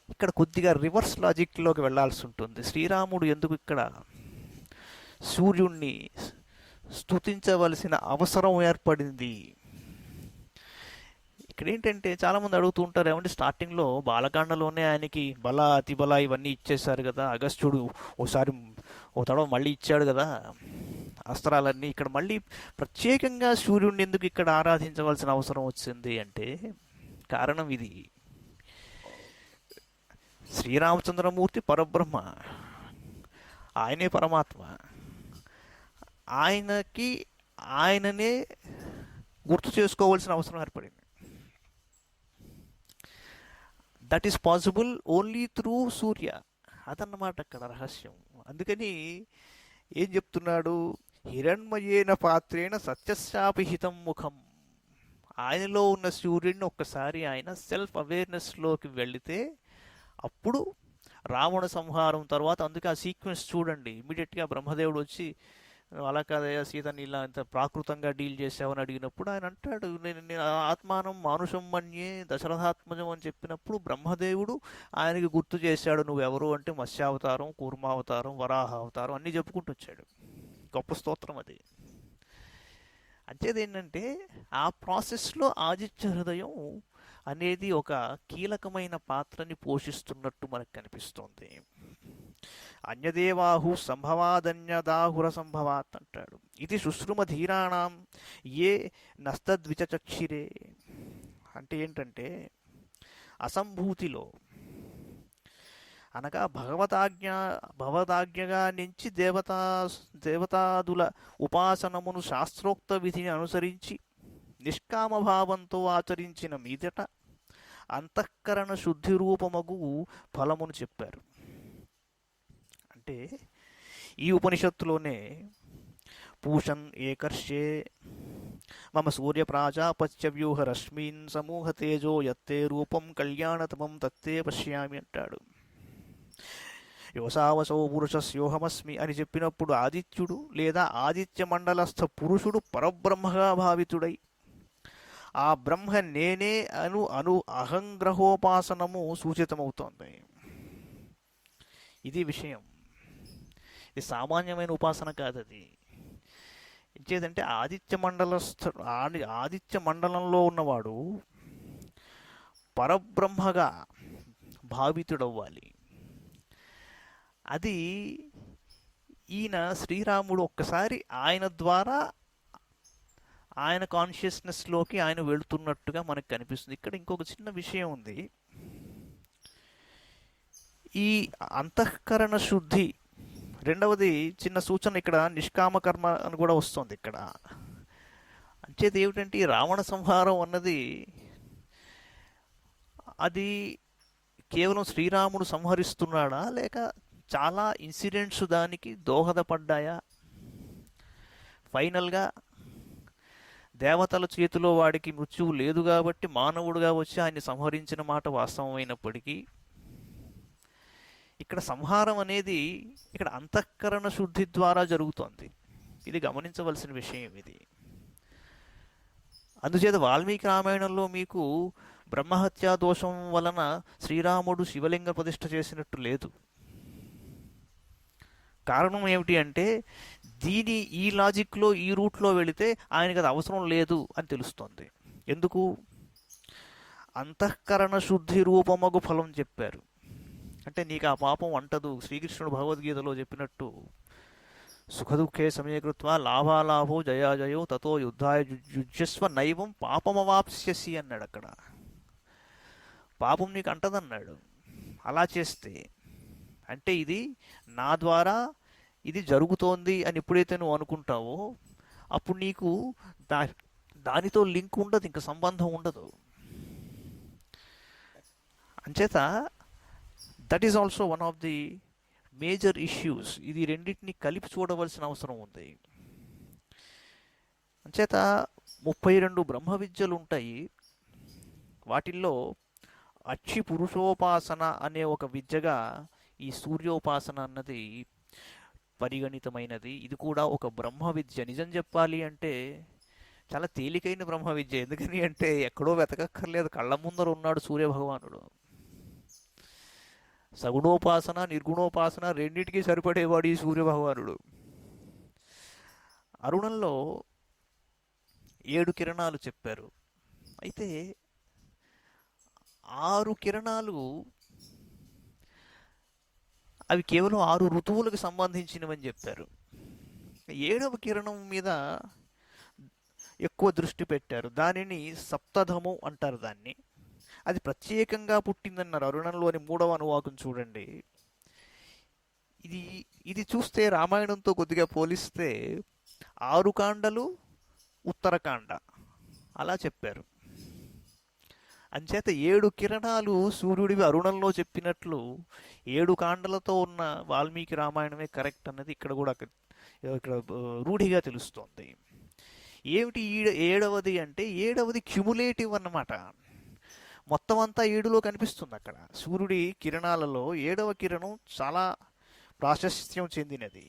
ఇక్కడ కొద్దిగా రివర్స్ లాజిక్లోకి వెళ్లాల్సి ఉంటుంది. శ్రీరాముడు ఎందుకు ఇక్కడ సూర్యుణ్ణి స్తుతించవలసిన అవసరం ఏర్పడింది? ఇక్కడ ఇక్కడ ఏంటంటే చాలామంది అడుగుతూ ఉంటారు, ఏమంటే స్టార్టింగ్లో బాలకాండలోనే ఆయనకి బల అతిబల ఇవన్నీ ఇచ్చేశారు కదా, అగస్త్యుడు ఓసారి ఓ తడవ మళ్ళీ ఇచ్చాడు కదా అస్త్రాలన్నీ, ఇక్కడ మళ్ళీ ప్రత్యేకంగా సూర్యుడిని ఎందుకు ఇక్కడ ఆరాధించవలసిన అవసరం వచ్చింది అంటే కారణం ఇది. శ్రీరామచంద్రమూర్తి పరబ్రహ్మ, ఆయనే పరమాత్మ, ఆయనకి ఆయననే గుర్తు చేసుకోవాల్సిన అవసరం ఏర్పడింది. That is possible only through Surya. అదన్నమాట అక్కడ రహస్యం. అందుకని ఏం చెప్తున్నాడు, హిరణ్మయేన పాత్రేణ సత్యశాపిహితం ముఖం. ఆయనలో ఉన్న సూర్యుడిని ఒక్కసారి ఆయన సెల్ఫ్ అవేర్నెస్లోకి వెళితే అప్పుడు రావణ సంహారం తర్వాత, అందుకే ఆ సీక్వెన్స్ చూడండి, ఇమీడియట్గా బ్రహ్మదేవుడు వచ్చి అలా కాదయ్యా సీతని ఇలా ఇంత ప్రాకృతంగా డీల్ చేసావని అడిగినప్పుడు ఆయన అంటాడు, నేను ఆత్మానం మానుషం మన్యే దశరథాత్మజం అని చెప్పినప్పుడు బ్రహ్మదేవుడు ఆయనకి గుర్తు చేశాడు, నువ్వెవరు అంటే మత్స్యావతారం, కూర్మావతారం, వరాహ అవతారం అన్నీ చెప్పుకుంటూ వచ్చాడు. గొప్ప స్తోత్రం అది. అంతేది ఏంటంటే ఆ ప్రాసెస్లో ఆదిత్య హృదయం అనేది ఒక కీలకమైన పాత్రని పోషిస్తున్నట్టు మనకు కనిపిస్తోంది. అన్యదేవాహు సంభవాదన్యదాహుర సంభవాత్ అంటాడు. ఇది శుశ్రుమ ధీరాణం ఏ నస్తద్విచక్షిరే. అంటే ఏంటంటే అసంభూతిలో అనగా భగవతాజ్ఞగా నుంచి దేవతాదుల ఉపాసనమును శాస్త్రోక్త విధిని అనుసరించి నిష్కామభావంతో ఆచరించిన మీదట అంతఃకరణ శుద్ధి రూపమగు ఫలమును చెప్పారు. అంటే ఈ ఉపనిషత్తులోనే పూషన్ ఏకర్షే మమ సూర్య ప్రాజాపత్య వ్యూహ రశ్మీన్ సమూహ తేజో యత్తే రూపం కళ్యాణతమం తత్తే పశ్యామి అంటాడు. యోసావసో పురుషస్యోహమస్మి అని చెప్పినప్పుడు ఆదిత్యుడు లేదా ఆదిత్య మండలస్థ పురుషుడు పరబ్రహ్మగా భావితుడై ఆ బ్రహ్మ నేనే అను అహంగ్రహోపాసనము సూచితమవుతోంది. ఇది విషయం. ఇది సామాన్యమైన ఉపాసన కాదు. అది ఇచ్చేదంటే ఆదిత్య మండలంలో ఉన్నవాడు పరబ్రహ్మగా భావితుడవ్వాలి. అది ఈయన శ్రీరాముడు ఒక్కసారి ఆయన ద్వారా ఆయన కాన్షియస్నెస్లోకి ఆయన వెళుతున్నట్టుగా మనకు కనిపిస్తుంది. ఇక్కడ ఇంకొక చిన్న విషయం ఉంది. ఈ అంతఃకరణ శుద్ధి, రెండవది చిన్న సూచన ఇక్కడ నిష్కామ కర్మ అని కూడా వస్తుంది ఇక్కడ. అంచేది ఏమిటంటే ఈ రావణ సంహారం అన్నది అది కేవలం శ్రీరాముడు సంహరిస్తున్నాడా లేక చాలా ఇన్సిడెంట్స్ దానికి దోహదపడ్డాయా? ఫైనల్గా దేవతల చేతిలో వాడికి మృత్యువు లేదు కాబట్టి మానవుడుగా వచ్చి ఆయన్ని సంహరించిన మాట వాస్తవమైనప్పటికీ ఇక్కడ సంహారం అనేది ఇక్కడ అంతఃకరణ శుద్ధి ద్వారా జరుగుతోంది. ఇది గమనించవలసిన విషయం ఇది. అందుచేత వాల్మీకి రామాయణంలో మీకు బ్రహ్మహత్యా దోషం వలన శ్రీరాముడు శివలింగ ప్రతిష్ఠ చేసినట్టు లేదు. కారణం ఏమిటి అంటే ఈ లాజిక్లో ఈ రూట్లో వెళితే ఆయనకి అది అవసరం లేదు అని తెలుస్తోంది. ఎందుకు? అంతఃకరణ శుద్ధి రూపమగు ఫలం చెప్పారు. అంటే నీకు ఆ పాపం అంటదు. శ్రీకృష్ణుడు భగవద్గీతలో చెప్పినట్టు సుఖదుఖే సమీకృత్వ లాభాలాభో జయాజయో తతో యుద్ధాయ యుజ్యస్వ నైవం పాపమవాప్స్యసి అన్నాడు. అక్కడ పాపం నీకు అంటదన్నాడు. అలా చేస్తే అంటే ఇది నా ద్వారా ఇది జరుగుతోంది అని ఎప్పుడైతే నువ్వు అనుకుంటావో అప్పుడు నీకు దానితో లింక్ ఉండదు, ఇంకా సంబంధం ఉండదు. అంచేత that is also one of the major issues. ఇది రెండింటిని కలిపి చూడవలసిన అవసరం ఉంది. అంచేత 32 బ్రహ్మ విద్యలు ఉంటాయి. వాటిల్లో అక్షి పురుషోపాసన అనే ఒక విద్యగా ఈ సూర్యోపాసన అన్నది పరిగణితమైనది. ఇది కూడా ఒక బ్రహ్మ విద్య. నిజం చెప్పాలి అంటే చాలా తేలికైన బ్రహ్మ విద్య. ఎందుకని అంటే ఎక్కడో వెతకక్కర్లేదు, కళ్ళ ముందర ఉన్నాడు సూర్యభగవానుడు. సగుణోపాసన నిర్గుణోపాసన రెండింటికి సరిపడేవాడు ఈ సూర్యభగవానుడు. అరుణంలో 7 కిరణాలు చెప్పారు. అయితే 6 కిరణాలు అవి కేవలం 6 ఋతువులకు సంబంధించినవని చెప్పారు. 7వ కిరణం మీద ఎక్కువ దృష్టి పెట్టారు. దానిని సప్తధము అంటారు దాన్ని. అది ప్రత్యేకంగా పుట్టిందన్నారు. అరుణంలోని 3వ అనువాకం చూడండి. ఇది ఇది చూస్తే రామాయణంతో కొద్దిగా పోలిస్తే 6 కాండలు ఉత్తరకాండ అలా చెప్పారు. అంచేత 7 కిరణాలు సూర్యుడివి అరుణంలో చెప్పినట్లు 7 కాండలతో ఉన్న వాల్మీకి రామాయణమే కరెక్ట్ అన్నది ఇక్కడ కూడా ఇక్కడ రూఢిగా తెలుస్తోంది. ఏమిటి 7వది అంటే 7వది క్యుములేటివ్ అన్నమాట. మొత్తం అంతా 7లో కనిపిస్తుంది. అక్కడ సూర్యుడి కిరణాలలో 7వ కిరణం చాలా ప్రాశస్త్యం చెందినది.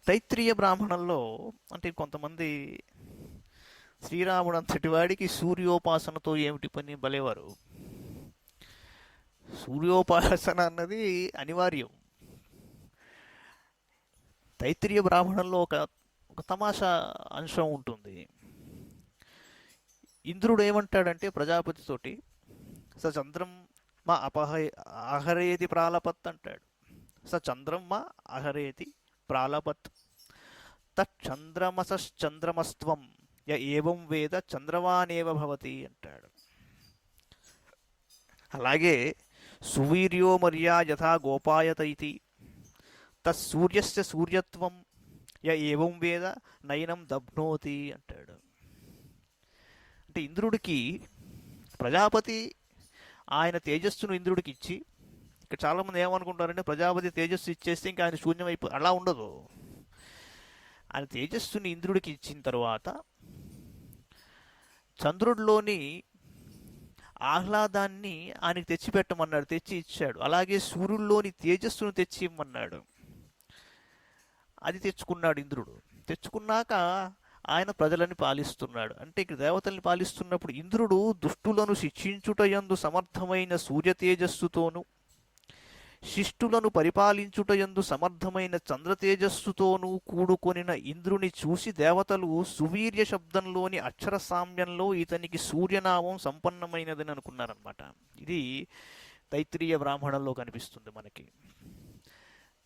తైత్రీయ బ్రాహ్మణంలో అంటే కొంతమంది శ్రీరాముడు అంతటి వాడికి సూర్యోపాసనతో ఏమిటి పని బలేవారు. సూర్యోపాసన అన్నది అనివార్యం. తైత్రీయ బ్రాహ్మణంలో ఒక తమాషా అంశం ఉంటుంది. ఇంద్రుడు ఏమంటాడంటే ప్రజాపతితోటి స చంద్రం మా అహరేతి ప్రాలపత్ అంటాడు. స చంద్రం మా అహరేతి ప్రాలపత్ తచ్చంద్రమసశ్చంద్రమస్త్వం య ఏవం వేద చంద్రవానేవ భవతి అంటాడు. అలాగే సువీర్యో మర్యా యథా గోపాయత ఇతి తూర్యస్య సూర్యత్వం య ఏవం వేద నయనం దబ్నోతి అంటాడు. అంటే ఇంద్రుడికి ప్రజాపతి ఆయన తేజస్సును ఇంద్రుడికి ఇచ్చి, ఇక్కడ చాలామంది ఏమనుకుంటారంటే ప్రజాపతి తేజస్సు ఇచ్చేస్తే ఇంకా ఆయన శూన్యమైపో, అలా ఉండదు. ఆయన తేజస్సుని ఇంద్రుడికి ఇచ్చిన తర్వాత చంద్రుడిలోని ఆహ్లాదాన్ని ఆయనకి తెచ్చిపెట్టమన్నాడు, తెచ్చి ఇచ్చాడు. అలాగే సూర్యుల్లోని తేజస్సును తెచ్చి ఇమ్మన్నాడు. అది తెచ్చుకున్నాడు ఇంద్రుడు. తెచ్చుకున్నాక ఆయన ప్రజలని పాలిస్తున్నాడు. అంటే ఇక్కడ దేవతల్ని పాలిస్తున్నప్పుడు ఇంద్రుడు దుష్టులను శిక్షించుటయందు సమర్థమైన సూర్య తేజస్సుతోను, శిష్టులను పరిపాలించుటయందు సమర్థమైన చంద్ర తేజస్సుతోనూ కూడుకొనిన ఇంద్రుని చూసి దేవతలు సువీర్య శబ్దంలోని అక్షర సామ్యంలో ఇతనికి సూర్యనామం సంపన్నమైనదని అనుకున్నారనమాట. ఇది తైత్రీయ బ్రాహ్మణంలో కనిపిస్తుంది మనకి.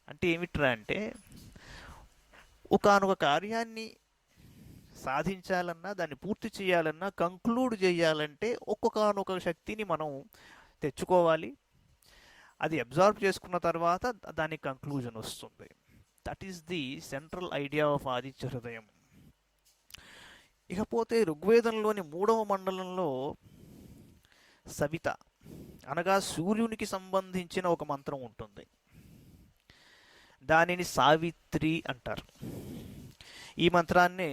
అంటే ఏమిట్రా అంటే ఒకానొక కార్యాన్ని సాధించాలన్నా, దాన్ని పూర్తి చేయాలన్నా, కంక్లూడ్ చేయాలంటే ఒక్కొక్కనొక శక్తిని మనం తెచ్చుకోవాలి. అది అబ్జార్బ్ చేసుకున్న తర్వాత దానికి కంక్లూజన్ వస్తుంది. That is the central idea of Aditya హృదయం. ఇకపోతే ఋగ్వేదంలోని 3వ మండలంలో సవిత అనగా సూర్యునికి సంబంధించిన ఒక మంత్రం ఉంటుంది. దానిని సావిత్రి అంటారు. ఈ మంత్రాన్ని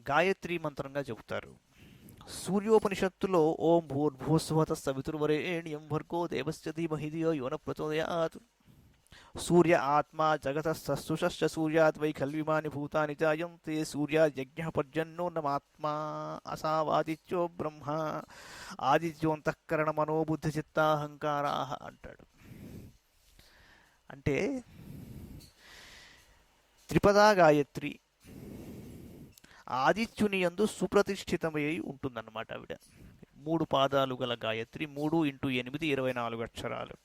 గాయత్రి మంత్రంగా చెబుతారు. సూర్యోపనిషత్తులో ఓం భూర్భువస్సువత సవితుర్వరేణ్యం భర్గో దేవస్య ధీమహి ధియో యో న ప్రచోదయాత్ సూర్య ఆత్మా జగత సస్సుషశ్చ సూర్యాత్ వై ఖల్విమాని భూతాని జాయంతే సూర్యాయజ్ఞః పర్జన్యోన్నమాత్మా అసావాదిత్యో బ్రహ్మ ఆదిత్యోంతఃకరణ మనోబుద్ధి చిత్తాహంకారాః అంటాడు. అంటే త్రిపదా గాయత్రి ఆదిత్యుని యందు సుప్రతిష్ఠితమై ఉంటుందన్నమాట. ఆవిడ 3 పాదాలు గల గాయత్రి. 3 × 8 24 అక్షరాలు.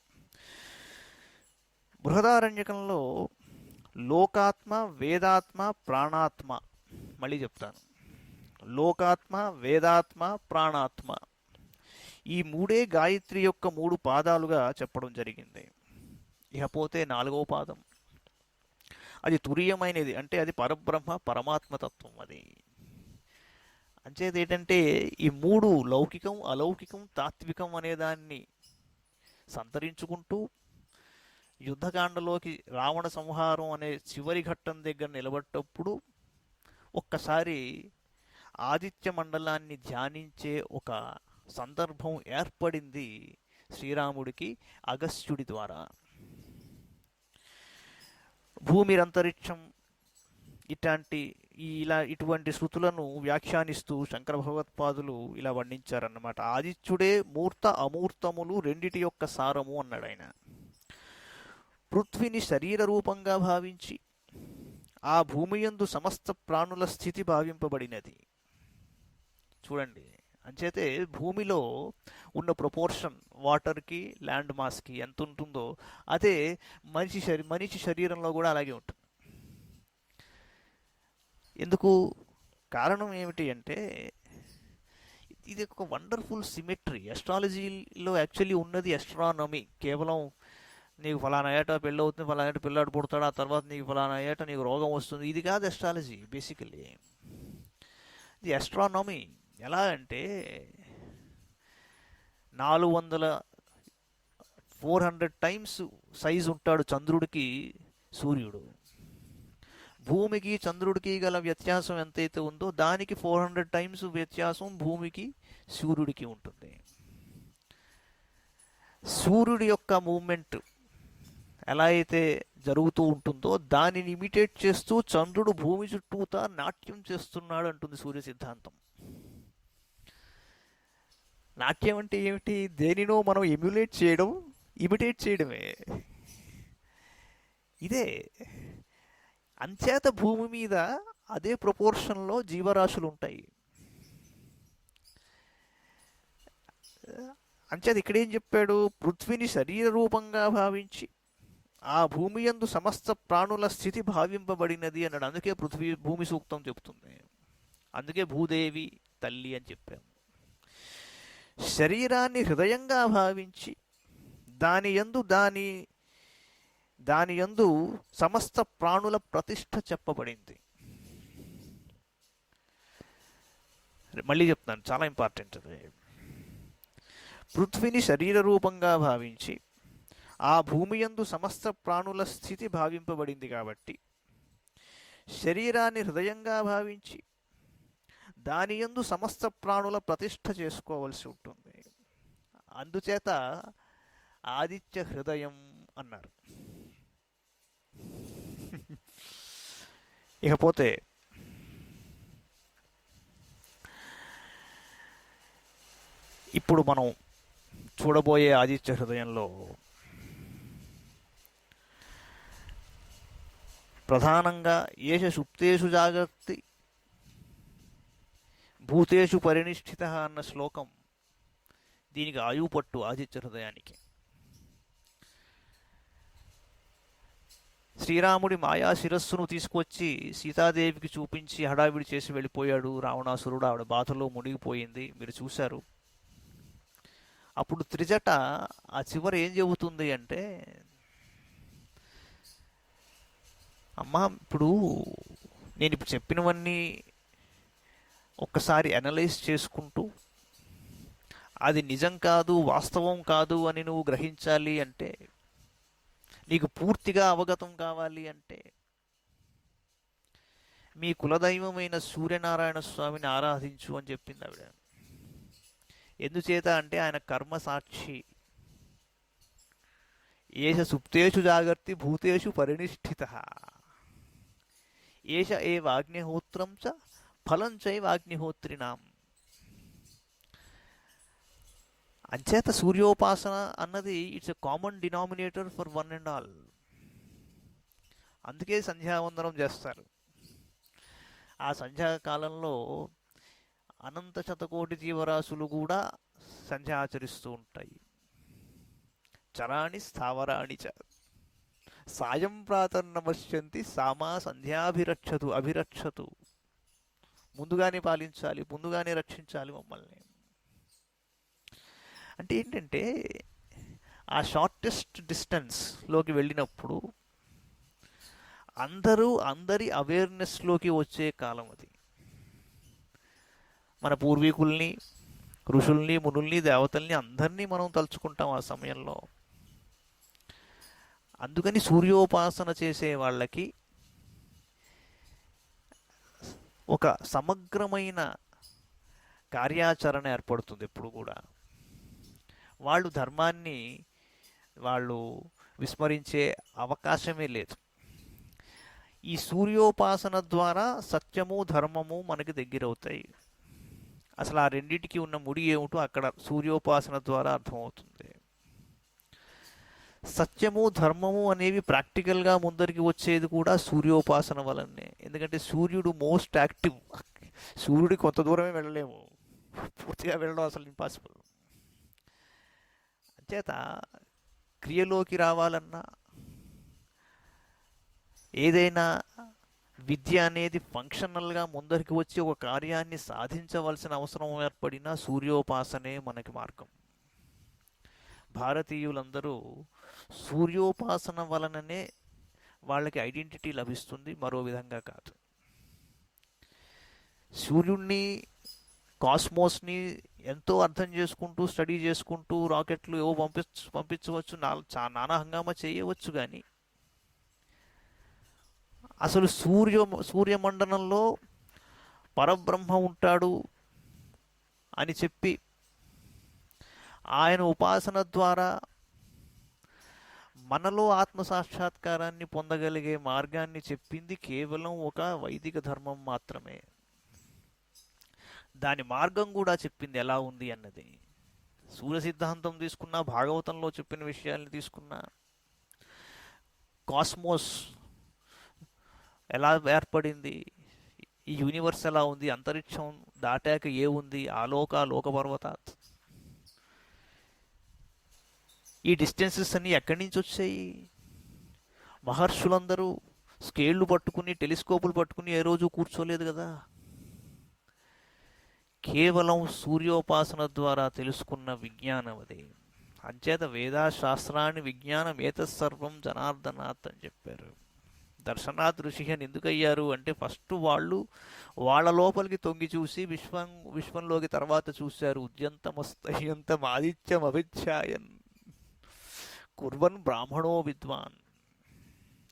బృహదారణ్యకంలో లోకాత్మ, వేదాత్మ, ప్రాణాత్మ, మళ్ళీ చెప్తాను, లోకాత్మ, వేదాత్మ, ప్రాణాత్మ, ఈ 3 గాయత్రి యొక్క 3 పాదాలుగా చెప్పడం జరిగింది. ఇకపోతే 4వ పాదం, అది తురీయమైనది. అంటే అది పరబ్రహ్మ పరమాత్మతత్వం. అది అంచేది ఏంటంటే ఈ 3 లౌకికం, అలౌకికం, తాత్వికం అనే దాన్ని సంతరించుకుంటూ యుద్ధకాండలోకి రావణ సంహారం అనే చివరి ఘట్టం దగ్గర నిలబడ్డప్పుడు ఒక్కసారి ఆదిత్య మండలాన్ని ధ్యానించే ఒక సందర్భం ఏర్పడింది శ్రీరాముడికి అగస్త్యుడి ద్వారా. భూమిరంతరిక్షం ఇటువంటి శృతులను వ్యాఖ్యానిస్తూ శంకర భగవత్పాదులు ఇలా వర్ణించారన్నమాట. ఆదిత్యుడే మూర్త అమూర్తములు రెండిటి యొక్క సారము అన్నాడు ఆయన. పృథ్వీని శరీర రూపంగా భావించి ఆ భూమియందు సమస్త ప్రాణుల స్థితి భావింపబడినది. చూడండి, అంచేతే భూమిలో ఉన్న ప్రపోర్షన్ వాటర్కి ల్యాండ్ మాస్కి ఎంత ఉంటుందో అదే మనిషి శరీరంలో కూడా అలాగే ఉంటుంది. ఎందుకు? కారణం ఏమిటి అంటే ఇది ఒక వండర్ఫుల్ సిమెట్రీ. ఎస్ట్రాలజీలో యాక్చువల్లీ ఉన్నది ఎస్ట్రానమీ. కేవలం నీకు ఫలానా ఏట పెళ్ళి అవుతుంది, ఫలానా ఏట పిల్లాడు పుడతాడు, ఆ తర్వాత నీకు ఫలానా ఏట నీకు రోగం వస్తుంది, ఇది కాదు ఎస్ట్రాలజీ. బేసికలీ ఇది ఎస్ట్రానమీ. ఎలా అంటే 400 టైమ్స్ సైజు ఉంటాడు చంద్రుడికి సూర్యుడు. భూమికి చంద్రుడికి గల వ్యత్యాసం ఎంతైతే ఉందో దానికి 400 టైమ్స్ వ్యత్యాసం భూమికి సూర్యుడికి ఉంటుంది. సూర్యుడి యొక్క మూమెంట్ ఎలా అయితే జరుగుతూ ఉంటుందో దానిని ఇమిటేట్ చేస్తూ చంద్రుడు భూమి చుట్టూతా నాట్యం చేస్తున్నాడు అంటుంది సూర్య సిద్ధాంతం. నాట్యం అంటే ఏమిటి? దేనినో మనం ఎమ్యులేట్ చేయడం, ఇమిటేట్ చేయడమే. ఇదే. అంచేత భూమి మీద అదే ప్రపోర్షన్లో జీవరాశులు ఉంటాయి. అంచేత ఇక్కడేం చెప్పాడు? పృథ్వీని శరీర రూపంగా భావించి ఆ భూమి యందు సమస్త ప్రాణుల స్థితి భావింపబడినది అన్నాడు. అందుకే భూమి సూక్తం చెప్తుంది. అందుకే భూదేవి తల్లి అని చెప్పాము. శరీరాన్ని హృదయంగా భావించి దాని యందు సమస్త ప్రాణుల ప్రతిష్ఠ చెప్పబడింది. మళ్ళీ చెప్తాను, చాలా ఇంపార్టెంట్ అది. పృథ్వీని శరీర రూపంగా భావించి ఆ భూమి యందు సమస్త ప్రాణుల స్థితి భావింపబడింది కాబట్టి శరీరాన్ని హృదయంగా భావించి దాని యందు సమస్త ప్రాణుల ప్రతిష్ఠ చేసుకోవలసి ఉంటుంది. అందుచేత ఆదిత్య హృదయం అన్నారు. ఇకపోతే ఇప్పుడు మనం చూడబోయే ఆదిత్య హృదయంలో ప్రధానంగా ఏష సుప్తేషు జాగర్తి భూతేషు పరినిష్ఠిత అన్న శ్లోకం దీనికి ఆయువు పట్టు ఆదిత్య హృదయానికి. శ్రీరాముడి మాయా శిరస్సును తీసుకొచ్చి సీతాదేవికి చూపించి హడావిడి చేసి వెళ్ళిపోయాడు రావణాసురుడు. ఆవిడ బాధలో మునిగిపోయింది, మీరు చూశారు. అప్పుడు త్రిజట ఆ చివర ఏం చెబుతుంది అంటే, అమ్మా ఇప్పుడు నేను ఇప్పుడు చెప్పినవన్నీ ఒక్కసారి అనలైజ్ చేసుకుంటూ అది నిజం కాదు, వాస్తవం కాదు అని నువ్వు గ్రహించాలి అంటే, నీకు పూర్తిగా అవగతం కావాలి అంటే మీ కులదైవమైన సూర్యనారాయణ స్వామిని ఆరాధించు అని చెప్పింది ఆవిడ. ఎందుచేత అంటే ఆయన కర్మసాక్షి. ఏష సుప్తేషు జాగర్తి భూతేషు పరినిష్ఠిత ఏష ఏవాగ్నిహోత్రం చ ఫలం చైవాగ్నిహోత్రినాం. అంచేత సూర్యోపాసన అన్నది it's a common denominator for one and all. అందుకే సంధ్యావందనం చేస్తారు. ఆ సంధ్యాకాలంలో అనంత శతకోటి జీవరాశులు కూడా సంధ్య ఆచరిస్తూ ఉంటాయి. చరాణి స్థావరాణి చ సాయం ప్రాతర్నమశ్యంతి సామా అభిరక్షతు. ముందుగానే పాలించాలి, ముందుగానే రక్షించాలి మమ్మల్ని. అంటే ఏంటంటే ఆ షార్టెస్ట్ డిస్టెన్స్లోకి వెళ్ళినప్పుడు అందరి అవేర్నెస్లోకి వచ్చే కాలం అది. మన పూర్వీకుల్ని, ఋషుల్ని, మునుల్ని, దేవతల్ని అందరినీ మనం తలుచుకుంటాం ఆ సమయంలో. అందుకని సూర్యోపాసన చేసే వాళ్ళకి ఒక సమగ్రమైన కార్యాచరణ ఏర్పడుతుంది. ఎప్పుడు కూడా వాళ్ళు ధర్మాన్ని విస్మరించే అవకాశమే లేదు. ఈ సూర్యోపాసన ద్వారా సత్యము ధర్మము మనకి దగ్గరవుతాయి. అసలు ఆ రెండింటికి ఉన్న ముడి ఏమిటో అక్కడ సూర్యోపాసన ద్వారా అర్థమవుతుంది. సత్యము ధర్మము అనేవి ప్రాక్టికల్గా ముందరికి వచ్చేది కూడా సూర్యోపాసన వలనే. ఎందుకంటే సూర్యుడు మోస్ట్ యాక్టివ్. సూర్యుడి కొంత దూరమే వెళ్ళలేము. పూర్తిగా వెళ్ళడం అసలు ఇంపాసిబుల్. అంచేత క్రియలోకి రావాలన్నా, ఏదైనా విద్య అనేది ఫంక్షనల్గా ముందరికి వచ్చి ఒక కార్యాన్ని సాధించవలసిన అవసరం ఏర్పడిన సూర్యోపాసనే మనకి మార్గం. భారతీయులందరూ సూర్యోపాసన వలననే వాళ్ళకి ఐడెంటిటీ లభిస్తుంది, మరో విధంగా కాదు. సూర్యుడిని, కాస్మోస్ని ఎంతో అర్థం చేసుకుంటూ, స్టడీ చేసుకుంటూ రాకెట్లు ఏవో పంపించవచ్చు, నానా హంగామా చేయవచ్చు. కానీ అసలు సూర్యమండలంలో పరబ్రహ్మ ఉంటాడు అని చెప్పి ఆయన ఉపాసన ద్వారా మనలో ఆత్మసాక్షాత్కారాన్ని పొందగలిగే మార్గాన్ని చెప్పింది కేవలం ఒక వైదిక ధర్మం మాత్రమే. దాని మార్గం కూడా చెప్పింది ఎలా ఉంది అన్నది. సూర్య సిద్ధాంతం తీసుకున్నా, భాగవతంలో చెప్పిన విషయాల్ని తీసుకున్నా, కాస్మోస్ ఎలా ఏర్పడింది, ఈ యూనివర్స్ ఎలా ఉంది, అంతరిక్షం దాటాక ఏ ఉంది, లోక పర్వతాత్, ఈ డిస్టెన్సెస్ అన్నీ ఎక్కడి నుంచి వచ్చాయి? మహర్షులందరూ స్కేళ్లు పట్టుకుని, టెలిస్కోపులు పట్టుకుని ఏ రోజు కూర్చోలేదు కదా. కేవలం సూర్యోపాసన ద్వారా తెలుసుకున్న విజ్ఞానం అది. అంచేత వేదాశాస్త్రాన్ని విజ్ఞానం ఏతత్సర్వం జనార్దనాథ్ అని చెప్పారు. దర్శనాథ్ ఋషి అని ఎందుకు అయ్యారు అంటే, ఫస్ట్ వాళ్ళ లోపలికి తొంగి చూసి విశ్వంలోకి తర్వాత చూశారు. ఉద్యంతమస్తయంతం ఆదిత్యం అభిఛాయన్ కుర్వన్ బ్రాహ్మణో విద్వాన్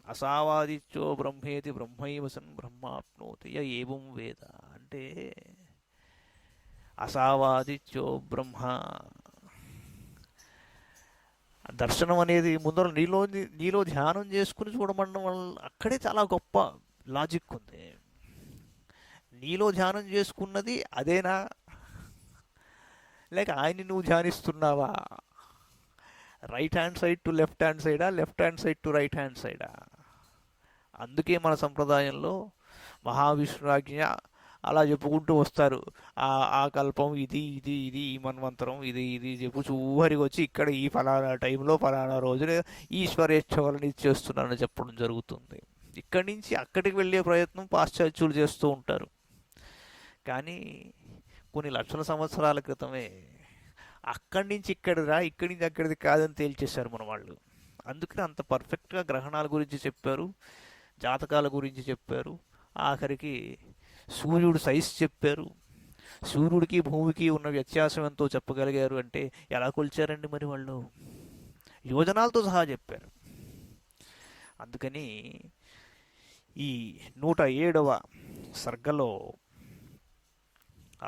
అసావాదిత్యో బ్రహ్మేతి బ్రహ్మైవ సన్ బ్రహ్మాప్నోతి య ఏవం వేద. అంటే అసావాదిత్యో బ్రహ్మ, దర్శనం అనేది ముందర నీలో ధ్యానం చేసుకుని చూడమండం వల్ల అక్కడే చాలా గొప్ప లాజిక్ ఉంది. నీలో ధ్యానం చేసుకున్నది అదేనా, లేక ఆయన్ని నువ్వు ధ్యానిస్తున్నావా? Right hand side to left hand సైడా, left hand side to right hand సైడా? అందుకే మన సంప్రదాయంలో మహావిష్ణురాజ్ఞ అలా చెప్పుకుంటూ వస్తారు. ఆ కల్పం ఇది ఇది ఇది, ఈ మన్వంతరం ఇది ఇది చెప్పు చూహరికి వచ్చి ఇక్కడ ఈ ఫలానా టైంలో ఫలానా రోజున ఈశ్వరేచ్ఛ వలన ఇది చేస్తున్నానని చెప్పడం జరుగుతుంది. ఇక్కడి నుంచి అక్కడికి వెళ్ళే ప్రయత్నం పాశ్చాత్యులు చేస్తూ ఉంటారు. కానీ కొన్ని లక్షల సంవత్సరాల క్రితమే అక్కడి నుంచి ఇక్కడిరా, ఇక్కడి నుంచి అక్కడిది కాదని తేల్చేశారు మన వాళ్ళు. అందుకని అంత పర్ఫెక్ట్గా గ్రహణాల గురించి చెప్పారు, జాతకాల గురించి చెప్పారు, ఆఖరికి సూర్యుడు సైజ్ చెప్పారు. సూర్యుడికి భూమికి ఉన్న వ్యత్యాసం ఎంతో చెప్పగలిగారు. అంటే ఎలా కొలిచారండి మరి వాళ్ళు? యోజనాలతో సహా చెప్పారు. అందుకని ఈ 107వ సర్గలో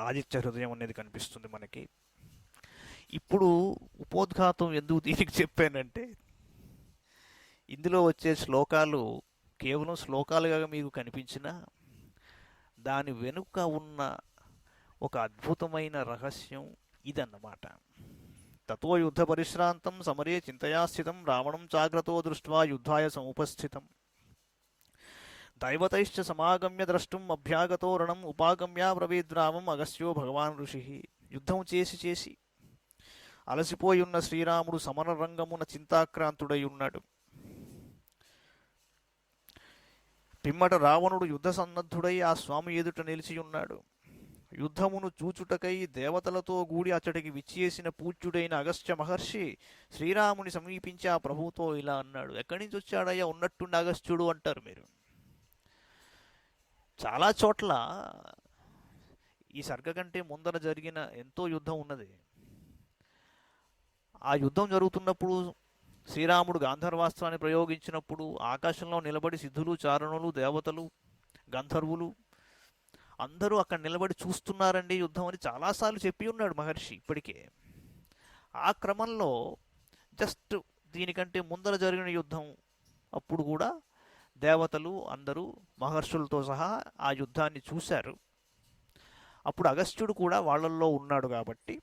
ఆదిత్య హృదయం అనేది కనిపిస్తుంది మనకి. ఇప్పుడు ఉపోద్ఘాతం ఎందుకు దీనికి చెప్పానంటే, ఇందులో వచ్చే శ్లోకాలు కేవలం శ్లోకాలుగా మీకు కనిపించినా దాని వెనుక ఉన్న ఒక అద్భుతమైన రహస్యం ఇదన్నమాట. తతో యుద్ధ పరిశ్రాంతం సమరే చింతయా స్థితం రావణం జాగ్రత్తో దృష్ట్వా యుద్ధాయ సముపస్థితం దైవతైశ్చ సమాగమ్య ద్రష్టుం అభ్యాగతో రణం ఉపాగమ్య బ్రవీద్రామం అగస్త్యో భగవాన్ ఋషి. యుద్ధం చేసి చేసి అలసిపోయి ఉన్న శ్రీరాముడు సమర రంగమున చింతాక్రాంతుడై ఉన్నాడు. పిమ్మట రావణుడు యుద్ధ సన్నద్ధుడై ఆ స్వామి ఎదుట నిలిచి ఉన్నాడు. యుద్ధమును చూచుటకై దేవతలతో గూడి అతడికి విచ్చేసిన పూజ్యుడైన అగస్త్య మహర్షి శ్రీరాముని సమీపించి ఆ ప్రభువుతో ఇలా అన్నాడు. ఎక్కడి నుంచి వచ్చాడయ్యా ఉన్నట్టుండి అగస్త్యుడు అంటారు మీరు. చాలా చోట్ల ఈ సర్గ కంటే ముందర జరిగిన ఎంతో యుద్ధం ఉన్నది. ఆ యుద్ధం జరుగుతున్నప్పుడు శ్రీరాముడు గాంధర్వాస్త్రాన్ని ప్రయోగించినప్పుడు ఆకాశంలో నిలబడి సిద్ధులు, చారణులు, దేవతలు, గంధర్వులు అందరూ అక్కడ నిలబడి చూస్తున్నారండి యుద్ధం అని చాలాసార్లు చెప్పి ఉన్నాడు మహర్షి ఇప్పటికే. ఆ క్రమంలో జస్ట్ దీనికంటే ముందర జరిగిన యుద్ధం అప్పుడు కూడా దేవతలు అందరూ మహర్షులతో సహా ఆ యుద్ధాన్ని చూశారు. అప్పుడు అగస్త్యుడు కూడా వాళ్ళల్లో ఉన్నాడు కాబట్టి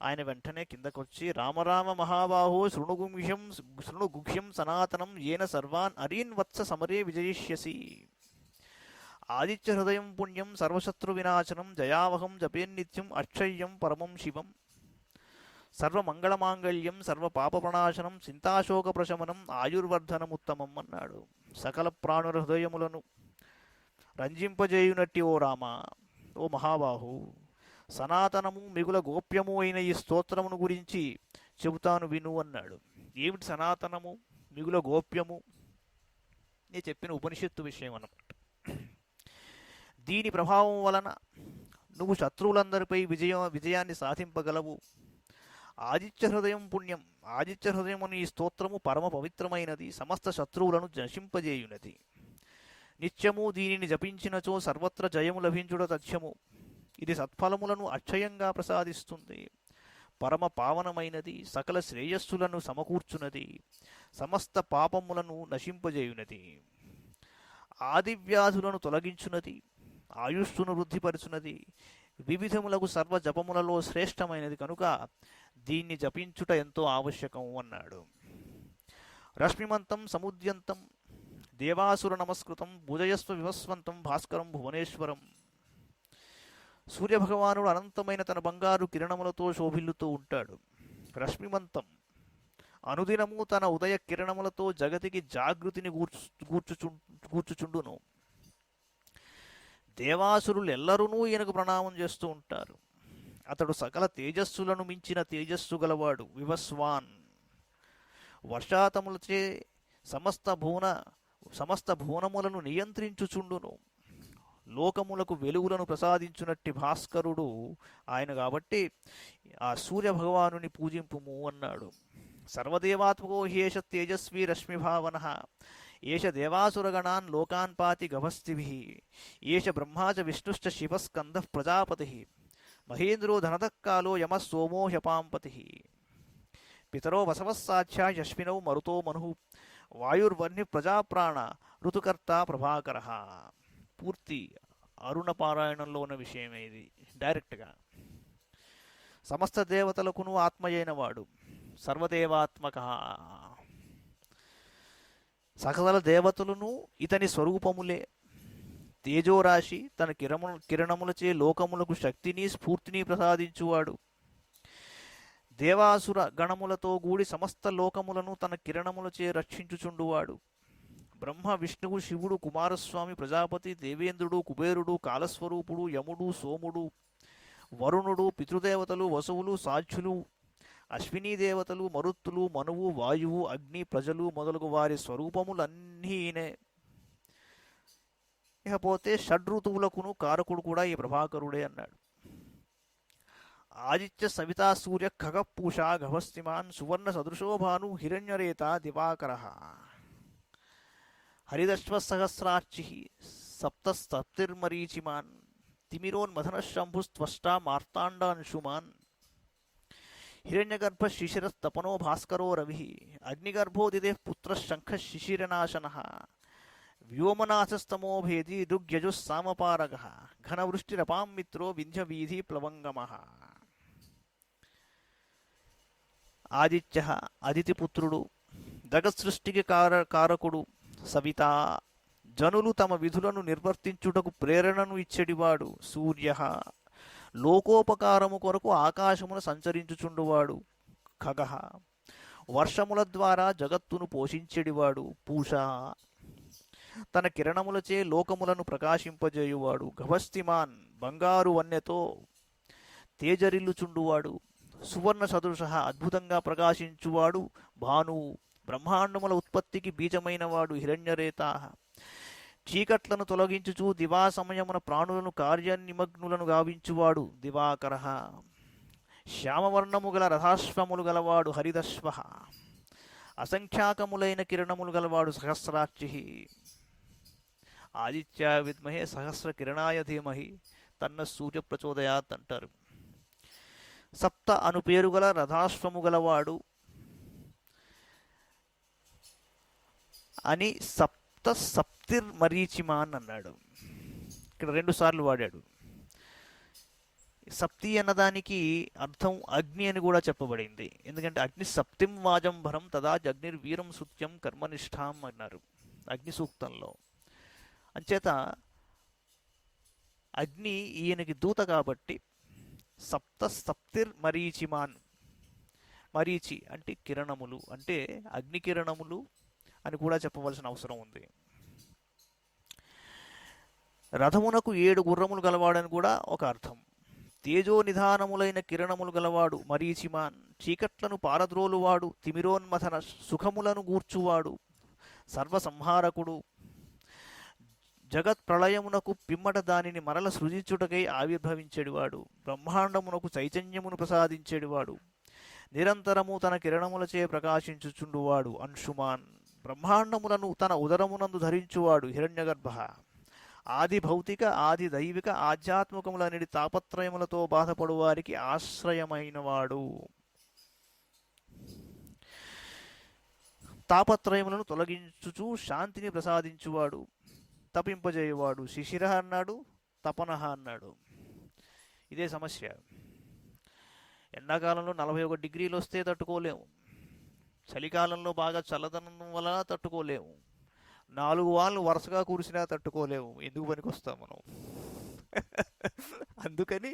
ఆయన వెంటనే కిందకొచ్చి రామరామ మహాబాహో శృణుగుహ్యం సనాతనం ఏన సర్వాన్ అరీన్ వత్స సమరే విజయిష్యసి. ఆదిత్య హృదయం పుణ్యం సర్వశత్రు వినాశనం జయావహం జపేన్నిత్యం అక్షయ్యం పరమం శివం సర్వమంగళమాంగళ్యం సర్వపాపప్రణాశనం చింతాశోక ప్రశమనం ఆయుర్వర్ధనముత్తమం అన్నాడు. సకల ప్రాణుల హృదయములను రంజింపజేయునట్టి ఓ రామ, ఓ మహాబాహు, సనాతనము మిగుల గోప్యము అయిన ఈ స్తోత్రమును గురించి చెబుతాను విను అన్నాడు. ఏమిటి సనాతనము మిగుల గోప్యము? నేను చెప్పిన ఉపనిషత్తు విషయం అన్నమాట. దీని ప్రభావం వలన నువ్వు శత్రువులందరిపై విజయాన్ని సాధింపగలవు. ఆదిత్య హృదయం పుణ్యం, ఆదిత్య హృదయముని ఈ స్తోత్రము పరమ పవిత్రమైనది, సమస్త శత్రువులను నశింపజేయునది. నిత్యము దీనిని జపించినచో సర్వత్ర జయము లభించుట తథ్యము. ఇది సత్ఫలములను అక్షయంగా ప్రసాదిస్తుంది, పరమ పావనమైనది, సకల శ్రేయస్సులను సమకూర్చునది, సమస్త పాపములను నశింపజేయునది, ఆదివ్యాధులను తొలగించునది, ఆయుష్ను వృద్ధిపరుచునది, వివిధములకు సర్వ జపములలో శ్రేష్టమైనది కనుక దీన్ని జపించుట ఎంతో ఆవశ్యకం అన్నాడు. రశ్మిమంతం సముద్యంతం దేవాసుర నమస్కృతం భుజయస్వ వివస్వంతం భాస్కరం భువనేశ్వరం. సూర్యభగవానుడు అనంతమైన తన బంగారు కిరణములతో శోభిల్లుతూ ఉంటాడు. రశ్మిమంతం అనుదినము తన ఉదయ కిరణములతో జగతికి జాగృతిని కూర్చుచుండును. దేవాసురులు ఎల్లరూ ఈయనకు ప్రణామం చేస్తూ ఉంటారు. అతడు సకల తేజస్సులను మించిన తేజస్సు గలవాడు, వివస్వాన్. వర్షాతములచే సమస్త భువనములను నియంత్రించుచుండును. లోకములకు వెలుగులను ప్రసాదించునట్టి భాస్కరుడు ఆయన కాబట్టి ఆ సూర్యభగవానుని పూజింపుము అన్నాడు. సర్వదేవాత్మకో హ్యేష తేజస్వీ రశ్మిభావన ఏష దేవాసురగణాన్ లోకాన్ పాతి గభస్తిభిః ఏష బ్రహ్మా చ విష్ణుశ్చ శివస్కందః ప్రజాపతిః మహేంద్రో ధనతఃకాలో యమః సోమో హ్యపాంపతిః పితరో వసవస్సాధ్యా యశ్వినౌ మరుతో మనుః వాయుర్వన్య ప్రజాప్రాణ ఋతుకర్త ప్రభాకరః. పూర్తి అరుణ పారాయణంలో ఉన్న విషయమే ఇది. డైరెక్ట్గా సమస్త దేవతలకును ఆత్మయైన వాడు, సర్వదేవాత్మక. సకల దేవతలను ఇతని స్వరూపములే. తేజోరాశి తన కిరణములచే లోకములకు శక్తిని స్ఫూర్తిని ప్రసాదించువాడు. దేవాసుర గణములతో కూడి సమస్త లోకములను తన కిరణములచే రక్షించుచుండువాడు. బ్రహ్మ, విష్ణువు, శివుడు, కుమారస్వామి, ప్రజాపతి, దేవేంద్రుడు, కుబేరుడు, కాలస్వరూపుడు, యముడు, సోముడు, వరుణుడు, పితృదేవతలు, వసువులు, సాధ్యులు, అశ్వినీ దేవతలు, మరుత్తులు, మనువు, వాయువు, అగ్ని, ప్రజలు మొదలగు వారి స్వరూపములన్నీ ఈయనే. ఇకపోతే షడ్ఋతువులకును కారకుడు కూడా ఈ ప్రభాకరుడే అన్నాడు. ఆదిత్య సవితా సూర్య ఖగపూషా గభస్తిమాన్ సువర్ణ సదృశోభాను హిరణ్యరేత దివాకర హరిదశ్వసహస్రార్చి సప్తసప్తిర్మరీచిమాన్ తిమిరోన్మథనశంభుస్త్వష్టా మార్తాండాంశుమాన్ హిరణ్యగర్భ శిశిరస్తపనో భాస్కరో రవి అగ్నిగర్భోదిదే పుత్ర శంఖ శిశిరనాశన వ్యోమనాశస్తమోభేది ఋగ్యజుస్సామపారగ ఘనవృష్టిరపాం మిత్రో వింధ్యవీధి ప్లవంగమ. ఆదిత్య అదితిపుత్రుడు, జగత్సృష్టికి కారకుడు, సవిత, జనులు తమ విధులను నిర్వర్తించుటకు ప్రేరణను ఇచ్చెడివాడు. సూర్య లోకోపకారము కొరకు ఆకాశమును సంచరించుచుండువాడు. ఖగ వర్షముల ద్వారా జగత్తును పోషించెడివాడు. పూష తన కిరణములచే లోకములను ప్రకాశింపజేయువాడు. గభస్తిమాన్ బంగారు వన్నెతో తేజరిల్లుచుండువాడు. సువర్ణ సదృశ అద్భుతంగా ప్రకాశించువాడు. భానువు బ్రహ్మాండముల ఉత్పత్తికి బీజమైనవాడు. హిరణ్యరేత చీకట్లను తొలగించుచు దివా సమయమున ప్రాణులను కార్యనిమగ్నులను గావించువాడు. దివాకర శ్యామవర్ణము గల రథాశ్వములు గలవాడు. హరిదశ్వ అసంఖ్యాకములైన కిరణములు గలవాడు. సహస్రార్చి ఆదిత్య విద్మహే సహస్ర కిరణాయ ధీమహి తన్న సూర్య ప్రచోదయాత్ అంటారు. సప్త అను పేరు గల రథాశ్వము గలవాడు అని సప్తిర్మరీచిమాన్ అన్నాడు. ఇక్కడ 2 సార్లు వాడాడు. సప్తి అన్నదానికి అర్థం అగ్ని అని కూడా చెప్పబడింది. ఎందుకంటే అగ్ని సప్తిం వాజంభరం తదా అగ్నిర్వీరం సుత్యం కర్మనిష్టాం అన్నారు అగ్ని సూక్తంలో. అంచేత అగ్ని ఈయనకి దూత కాబట్టి సప్త సప్తిర్ మరీచిమాన్, మరీచి అంటే కిరణములు, అంటే అగ్ని కిరణములు అని కూడా చెప్పవలసిన అవసరం ఉంది. రథమునకు 7 గుర్రములు గలవాడని కూడా ఒక అర్థం. తేజో నిధానములైన కిరణములు గలవాడు మరీచిమాన్, చీకట్లను పారద్రోలువాడు, తిమిరోన్మథన సుఖములను గూర్చువాడు, సర్వసంహారకుడు, జగత్ ప్రళయమునకు పిమ్మట దానిని మరల సృజించుటకై ఆవిర్భవించేడివాడు, బ్రహ్మాండమునకు చైతన్యమును ప్రసాదించేడివాడు, నిరంతరము తన కిరణములచే ప్రకాశించుచుండువాడు అంశుమాన్, బ్రహ్మాండములను తన ఉదరమునందు ధరించువాడు హిరణ్యగర్భ, ఆది భౌతిక ఆది దైవిక ఆధ్యాత్మికములనేది తాపత్రయములతో బాధపడువారికి ఆశ్రయమైనవాడు, తాపత్రయములను తొలగించుచు శాంతిని ప్రసాదించువాడు, తపింపజేయువాడు. శిశిర అన్నాడు, తపనహ అన్నాడు. ఇదే సమస్య. ఎండాకాలంలో 41 డిగ్రీలు వస్తే తట్టుకోలేము, చలికాలంలో బాగా చల్లదనం వల్ల తట్టుకోలేము, 4 వారాలు వరుసగా కురిసినా తట్టుకోలేము. ఎందుకు పనికొస్తాం మనం? అందుకని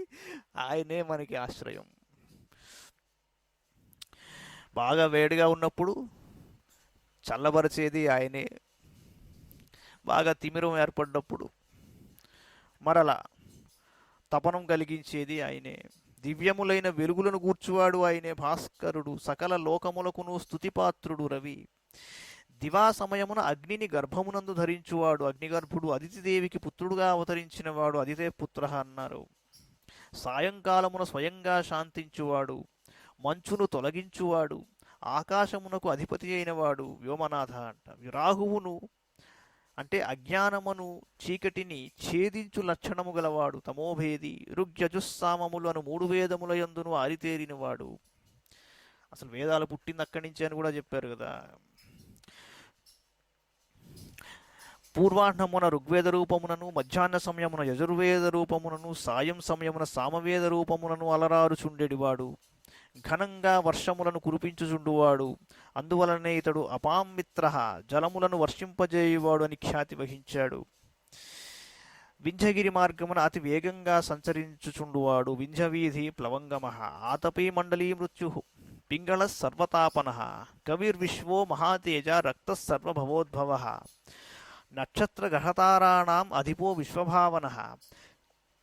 ఆయనే మనకి ఆశ్రయం. బాగా వేడిగా ఉన్నప్పుడు చల్లబరిచేది ఆయనే, బాగా తిమిరం ఏర్పడినప్పుడు మరలా తపనం కలిగించేది ఆయనే, దివ్యములైన వెలుగులను గూర్చువాడు ఆయనే భాస్కరుడు, సకల లోకములకును స్తుతిపాత్రుడు రవి, దివా సమయమున అగ్నిని గర్భమునందు ధరించువాడు అగ్నిగర్భుడు, అదితిదేవికి పుత్రుడుగా అవతరించినవాడు అదితే పుత్ర అన్నారు. సాయంకాలమున స్వయంగా శాంతించువాడు, మంచును తొలగించువాడు, ఆకాశమునకు అధిపతి అయినవాడు వ్యోమనాథ అంట. రాహువును అంటే అజ్ఞానమును చీకటిని ఛేదించు లక్షణము గలవాడు తమోభేది, ఋగ్యజుస్సామములు అను 3 వేదముల యందును ఆరితేరినవాడు. అసలు వేదాలు పుట్టింది అక్కడి నుంచి అని కూడా చెప్పారు కదా. పూర్వాహ్నమున ఋగ్వేద రూపమునను, మధ్యాహ్న సమయమున యజుర్వేద రూపమునను, సాయం సమయమున సామవేద రూపమునను అలరారుచుండెడివాడు, ఘనంగా వర్షములను కురిపించుచుండువాడు, అందువలనే ఇతడు అపామిత్ర, జలములను వర్షింపజేయువాడు అని ఖ్యాతి వహించాడు. వింధ్యగిరి మార్గమున అతి వేగంగా సంచరించుచుండువాడు వింధ్యవీధి ప్లవంగమ, ఆతపీ మండలీ మృత్యు పింగళ సర్వతాపన, కవిర్విశ్వో మహాతేజ రక్త సర్వభవోద్భవ, నక్షత్ర గ్రహతారాణం అధిపో విశ్వభావన,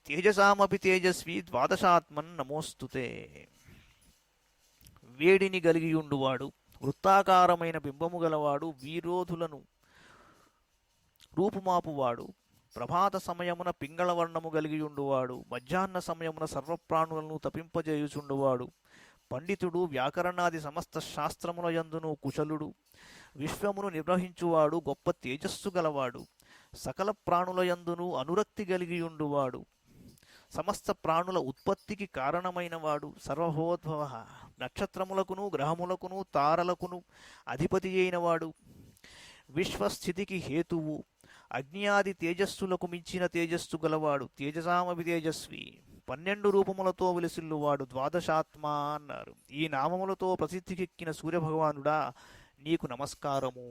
తేజసామపి తేజస్వి ద్వాదశాత్మన్ నమోస్తుతే. వేడిని కలిగియుండువాడు, వృత్తాకారమైన బింబము గలవాడు, వీరోధులను రూపుమాపువాడు, ప్రభాత సమయమున పింగళవర్ణము కలిగియుండువాడు, మధ్యాహ్న సమయమున సర్వప్రాణులను తపింపజేయుచుండువాడు, పండితుడు, వ్యాకరణాది సమస్త శాస్త్రముల యందును కుశలుడు, విశ్వమును నిర్వహించువాడు, గొప్ప తేజస్సు గలవాడు, సకల ప్రాణుల యందును అనురక్తి కలిగియుండువాడు, సమస్త ప్రాణుల ఉత్పత్తికి కారణమైనవాడు, సర్వభోద్భవ, నక్షత్రములకును గ్రహములకును తారలకును అధిపతి అయినవాడు, విశ్వస్థితికి హేతువు, అగ్నియాది తేజస్సులకు మించిన తేజస్సు గలవాడు, తేజసామభి తేజస్వి, 12 రూపములతో విలసిల్లువాడు ద్వాదశాత్మ అన్నారు. ఈ నామములతో ప్రసిద్ధికెక్కిన సూర్యభగవానుడా నీకు నమస్కారము.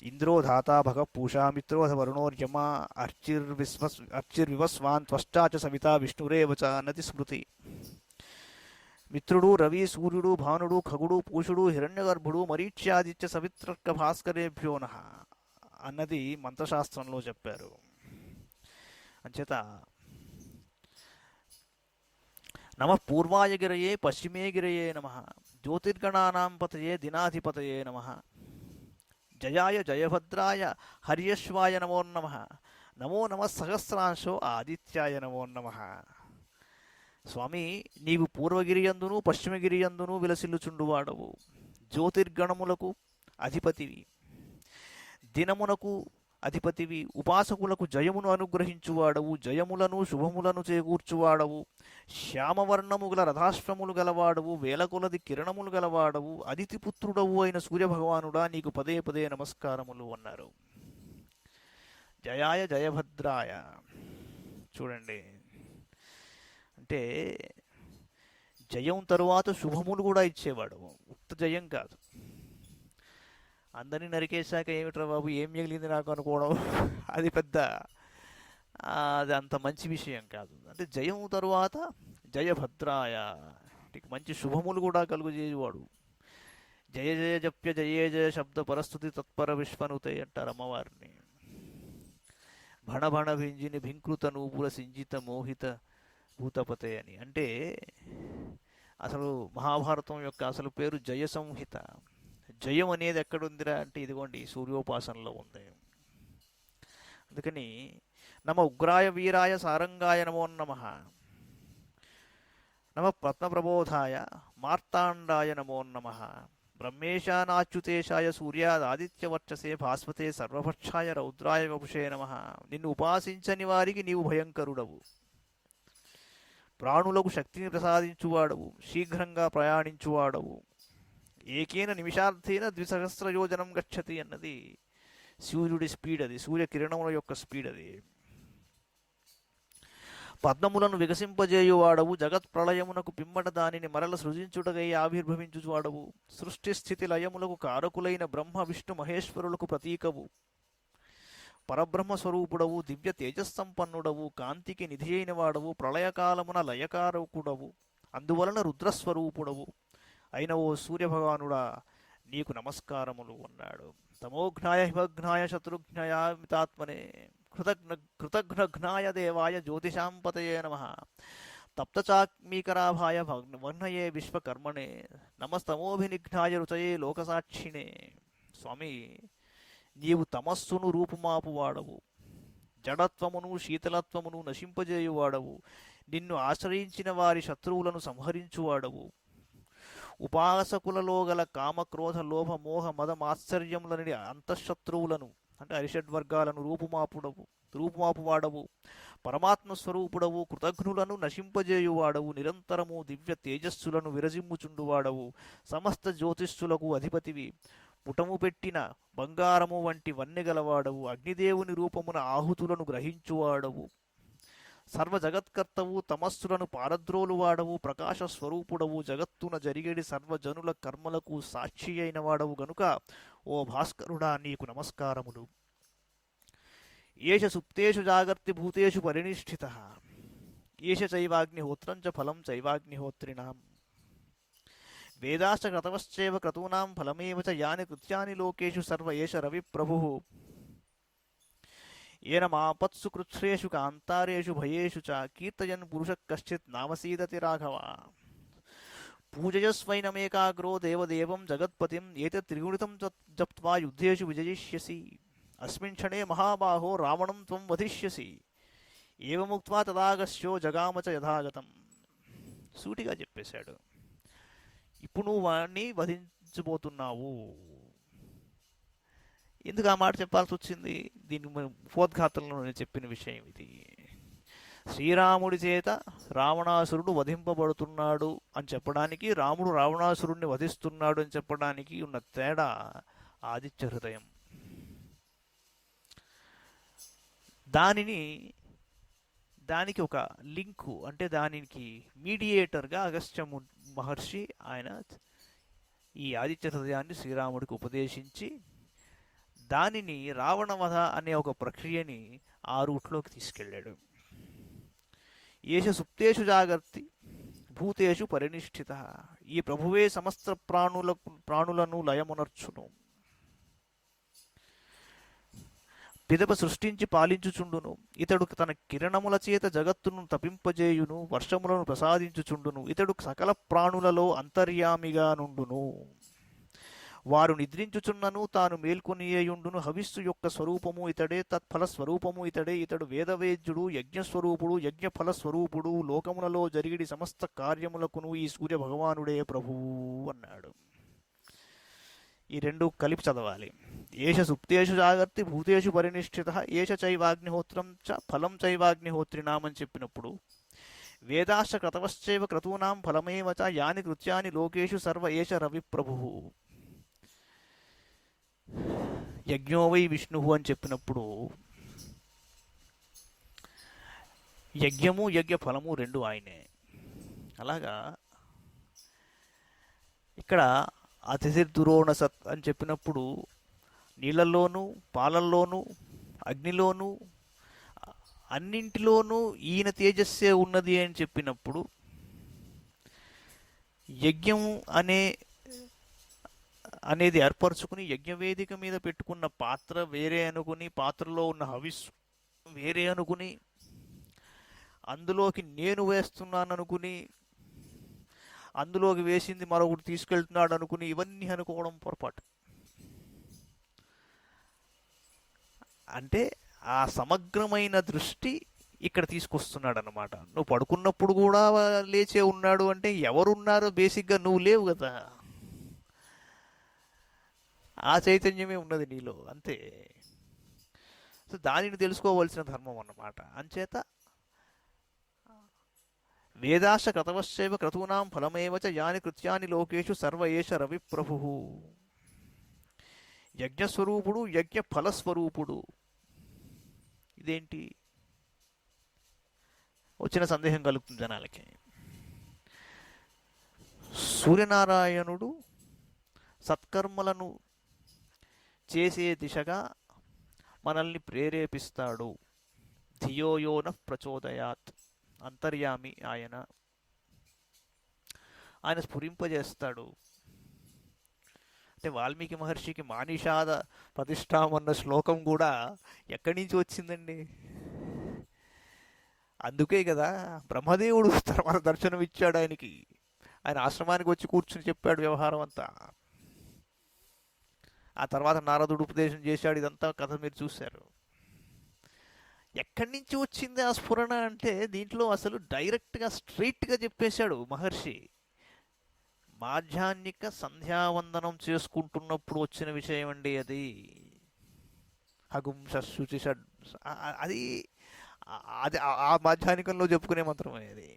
ఇంద్రో ధాతా భగ పూషామిత్రోధ వరుణోర్యమ అర్చిర్వివస్వాన్ త్వష్టా చ సవితా విష్ణురేవ చ అన్నది స్మృతి. మిత్రుడు, రవి, సూర్యుడు, భానుడు, ఖగుడు, పూషుడు, హిరణ్యగర్భుడు, మరీచ్యాదిత్య సవిత్రక భాస్కరేభ్యో నః అన్నది మంత్రశాస్త్రంలో చెప్పారు. అంచేత నమ పూర్వాయ గిరయే పశ్చిమే గిరయే నమ, జ్యోతిర్గణానాం పతయే దినాధిపతయే నమ, జయాయ జయభద్రాయ హర్యశ్వాయ నమో నమ, నమో నమ సహస్రాంశో ఆదిత్యాయ నమో నమ. స్వామి, నీవు పూర్వగిరియందును పశ్చిమగిరియందును విలసిల్లుచుండువాడవు, జ్యోతిర్గణములకు అధిపతివి, దినమునకు అధిపతివి, ఉపాసకులకు జయమును అనుగ్రహించువాడవు, జయములను శుభములను చేకూర్చువాడవు, శ్యామవర్ణము గల రథాశ్వములు గలవాడవు, వేలకొలది కిరణములు గలవాడవు, అదితిపుత్రుడవు అయిన సూర్యభగవానుడా నీకు పదే పదే నమస్కారములు అన్నారు. జయాయ జయభద్రాయ. చూడండి, అంటే జయం తరువాత శుభములు కూడా ఇచ్చేవాడు, ఉత్త జయం కాదు. అందరినీ నరికేశాక ఏమిట్రా బాబు ఏం మిగిలింది నాకు అనుకోవడం, అది పెద్ద అది అంత మంచి విషయం కాదు. అంటే జయము తరువాత జయభద్రాయ, నీకు మంచి శుభములు కూడా కలుగజేయువాడు. జయ జయ జప్య జయే జయ శబ్ద పరస్థుతి తత్పర విశ్వనుతే అంటారు అమ్మవారిని. భణభణ భింజిని భింకృత నూపుర సింజిత మోహిత భూతపతే అని. అంటే అసలు మహాభారతం యొక్క అసలు పేరు జయ సంహిత. జయం అనేది ఎక్కడుందిరా అంటే ఇదిగోండి సూర్యోపాసనలో ఉంది. అందుకని నమ ఉగ్రాయ వీరాయ సారంగాయ నమో నమ, నమ పద్మప్రబోధాయ మార్తాండాయ నమో నమ, బ్రహ్మేశానాచ్యుతేశాయ సూర్యాదాదిత్యవర్చసే భాస్వతే సర్వభక్షాయ రౌద్రాయ వపుషే నమ. నిన్ను ఉపాసించని వారికి నీవు భయంకరుడవు, ప్రాణులకు శక్తిని ప్రసాదించువాడవు, శీఘ్రంగా ప్రయాణించువాడవు. ఏకేన నిమిషార్థేన 2,000 యోజనం గచ్చతి అన్నది సూర్యుడి స్పీడ్, అది సూర్యకిరణముల యొక్క స్పీడ్ అది. పద్మములను వికసింపజేయువాడవు, జగత్ ప్రళయమునకు పిమ్మట దానిని మరల సృజించుటకై ఆవిర్భవించువాడవు, సృష్టి స్థితి లయములకు కారకులైన బ్రహ్మ విష్ణు మహేశ్వరులకు ప్రతీకవు, పరబ్రహ్మ స్వరూపుడవు, దివ్య తేజస్సంపన్నుడవు, కాంతికి నిధి అయిన వాడవు, ప్రళయకాలమున లయకారకుడవు, అందువలన రుద్రస్వరూపుడవు అయిన ఓ సూర్యభగవానుడా నీకు నమస్కారములు అన్నాడు. తమోఘ్నాయ హిమఘ్నాయ శత్రుఘ్నాయ మితాత్మనే కృతఘ్నఘ్నాయ దేవాయ జ్యోతిషాంపతయే నమ, తప్తచాక్మీకరాభాయ వర్ణయే విశ్వకర్మణే నమస్తమోభినిఘ్నాయ రుచయే లోకసాక్షిణే. స్వామి, నీవు తమస్సును రూపుమాపువాడవు, జడత్వమును శీతలత్వమును నశింపజేయువాడవు, నిన్ను ఆశ్రయించిన వారి శత్రువులను సంహరించువాడవు, ఉపాసకులలో గల కామక్రోధ లోభ మోహ మద మాత్సర్యములని అంతఃశత్రువులను అంటే అరిషడ్వర్గాలను రూపుమాపువాడవు, పరమాత్మ స్వరూపుడవు, కృతఘ్నులను నశింపజేయువాడవు, నిరంతరము దివ్య తేజస్సులను విరజిమ్ముచుండువాడవు, సమస్త జ్యోతిష్సులకు అధిపతివి, పుటము పెట్టిన బంగారము వంటి వన్నెగలవాడవు, అగ్నిదేవుని రూపమున ఆహుతులను గ్రహించువాడవు, సర్వ జగత్కర్తవు, తమస్సులను పారద్రోలువాడవు, ప్రకాశ స్వరూపుడవు, జగత్తున జరిగేడి సర్వజనుల కర్మలకు సాక్షి అయిన వాడవు గనుక ఓ భాస్కరుడా నీకు నమస్కారములు. ఏష సుప్తేషు జాగర్తి భూతేషు పరినిష్ఠితః, ఏష చైవాగ్నిహోత్రం చ ఫలం చైవాగ్నిహోత్రిణాం, వేదాశ్చ క్రతవశ్చైవ క్రతూనాం ఫలమేవ చ యాని కృత్యాని లోకేషు సర్వ ఏష రవి ప్రభుః, ఏన మాపత్సు కృచ్ఛ్రేషు కాంతారేషు భయేషు చ కీర్తయన్ పురుష కశ్చిత్ నామసీదతి రాఘవ, పూజయస్వైనమేకాగ్రో దేవదేవం జగత్పతిం ఏతత్ త్రిగుణితం జప్త్వా యుద్ధేషు విజయిష్యసి, అస్మిన్ క్షణే మహాబాహో రావణం త్వం వధిష్యసి, ఏవముక్త్వా తదాగస్యో జగామచ యథాగతం. సూటిగా చెప్పేశాడు, ఇప్పుడు నువ్వు వాణ్ణి వధించబోతున్నావు. ఎందుకు ఆ మాట చెప్పాల్సి వచ్చింది? దీని ఉపోద్ఘాతంలో నేను చెప్పిన విషయం ఇది. శ్రీరాముడి చేత రావణాసురుడు వధింపబడుతున్నాడు అని చెప్పడానికి, రాముడు రావణాసురుడిని వధిస్తున్నాడు అని చెప్పడానికి ఉన్న తేడా ఆదిత్య హృదయం. దానికి ఒక లింకు అంటే దానికి మీడియేటర్గా అగస్త్య మహర్షి ఆయన ఈ ఆదిత్య హృదయాన్ని శ్రీరాముడికి ఉపదేశించి దానిని రావణవధ అనే ఒక ప్రక్రియని ఆ రూట్లోకి తీసుకెళ్ళాడు. ఏష సుప్తేషు జాగర్తి భూతేషు పరినిష్ఠిత, ఈ ప్రభువే సమస్త ప్రాణులను లయమునర్చును, పిదప సృష్టించి పాలించుచుండును, ఇతడు తన కిరణముల చేత జగత్తును తపింపజేయును, వర్షములను ప్రసాదించుచుండును, ఇతడు సకల ప్రాణులలో అంతర్యామిగా నుండును, వారు నిద్రించుచున్నను తాను మేల్కొనియేయుండును, హవిస్సు యొక్క స్వరూపము ఇతడే, తత్ఫల స్వరూపము ఇతడే, ఇతడు వేదవేద్యుడు, యజ్ఞస్వరూపుడు, యజ్ఞఫల స్వరూపుడు, లోకములలో జరిగిడి సమస్త కార్యములకును ఈ సూర్య భగవానుడే ప్రభువు అన్నాడు. ఈ రెండు కలిపి చదవాలి. ఏష సుప్తేషు జాగర్తి భూతేషు పరినిష్ఠిత, ఏష చైవాగ్నిహోత్రం చ ఫలం చైవాగ్నిహోత్రినాం అని చెప్పినప్పుడు, వేదాశ్చ క్రతవశ్చైవ క్రతూనాం ఫలమేవ చ యాని కృత్యాని లోకేషు సర్వ ఏష రవి ప్రభుః, యజ్ఞో వై విష్ణు అని చెప్పినప్పుడు యజ్ఞము యజ్ఞ ఫలము రెండు ఆయనే. అలాగా ఇక్కడ అతిథిర్దురోణ సత్ అని చెప్పినప్పుడు నీళ్ళల్లోనూ పాలల్లోనూ అగ్నిలోనూ అన్నింటిలోనూ ఈయన తేజస్సే ఉన్నది అని చెప్పినప్పుడు యజ్ఞం అనేది ఏర్పరచుకుని యజ్ఞవేదిక మీద పెట్టుకున్న పాత్ర వేరే అనుకుని, పాత్రలో ఉన్న హవిస్సు వేరే అనుకుని, అందులోకి నేను వేస్తున్నాను అనుకుని, అందులోకి వేసింది మరొకటి తీసుకెళ్తున్నాడు అనుకుని, ఇవన్నీ అనుకోవడం పొరపాటు. అంటే ఆ సమగ్రమైన దృష్టి ఇక్కడ తీసుకొస్తున్నాడు అన్నమాట. నువ్వు పడుకున్నప్పుడు కూడా లేచే ఉన్నాడు అంటే ఎవరున్నారో బేసిక్గా నువ్వు లేవు కదా, ఆ చైతన్యమే ఉన్నది నీలో, అంతే. సో దానిని తెలుసుకోవలసిన ధర్మం అన్నమాట. అంచేత వేదాశ క్రతవశ్చైవ క్రతూనాం ఫలమేవ చ యాని కృత్యాని లోకేషు సర్వ ఏష రవి ప్రభు. యజ్ఞస్వరూపుడు, యజ్ఞ ఫలస్వరూపుడు. ఇదేంటి వచ్చిన సందేహం కలుగుతుంది జనాలకి. సూర్యనారాయణుడు సత్కర్మలను చేసే దిశగా మనల్ని ప్రేరేపిస్తాడు. ధియోయోన ప్రచోదయాత్. అంతర్యామి ఆయన స్ఫురింపజేస్తాడు. అంటే వాల్మీకి మహర్షికి మానిషాద ప్రతిష్టామన్న శ్లోకం కూడా ఎక్కడి నుంచి వచ్చిందండి? అందుకే కదా బ్రహ్మదేవుడు తర్వాత దర్శనం ఇచ్చాడు ఆయనకి. ఆయన ఆశ్రమానికి వచ్చి కూర్చుని చెప్పాడు వ్యవహారం అంతా. ఆ తర్వాత నారదుడు ఉపదేశం చేశాడు. ఇదంతా కథ మీరు చూశారు. ఎక్కడి నుంచి వచ్చింది ఆ స్ఫురణ అంటే దీంట్లో అసలు డైరెక్ట్గా స్ట్రైట్గా చెప్పేశాడు మహర్షి. మాధ్యాన్నిక సంధ్యావందనం చేసుకుంటున్నప్పుడు వచ్చిన విషయం అండి అది. హగుంస శుచి అది అది ఆ మాధ్యానికంలో చెప్పుకునే మంత్రమే అది.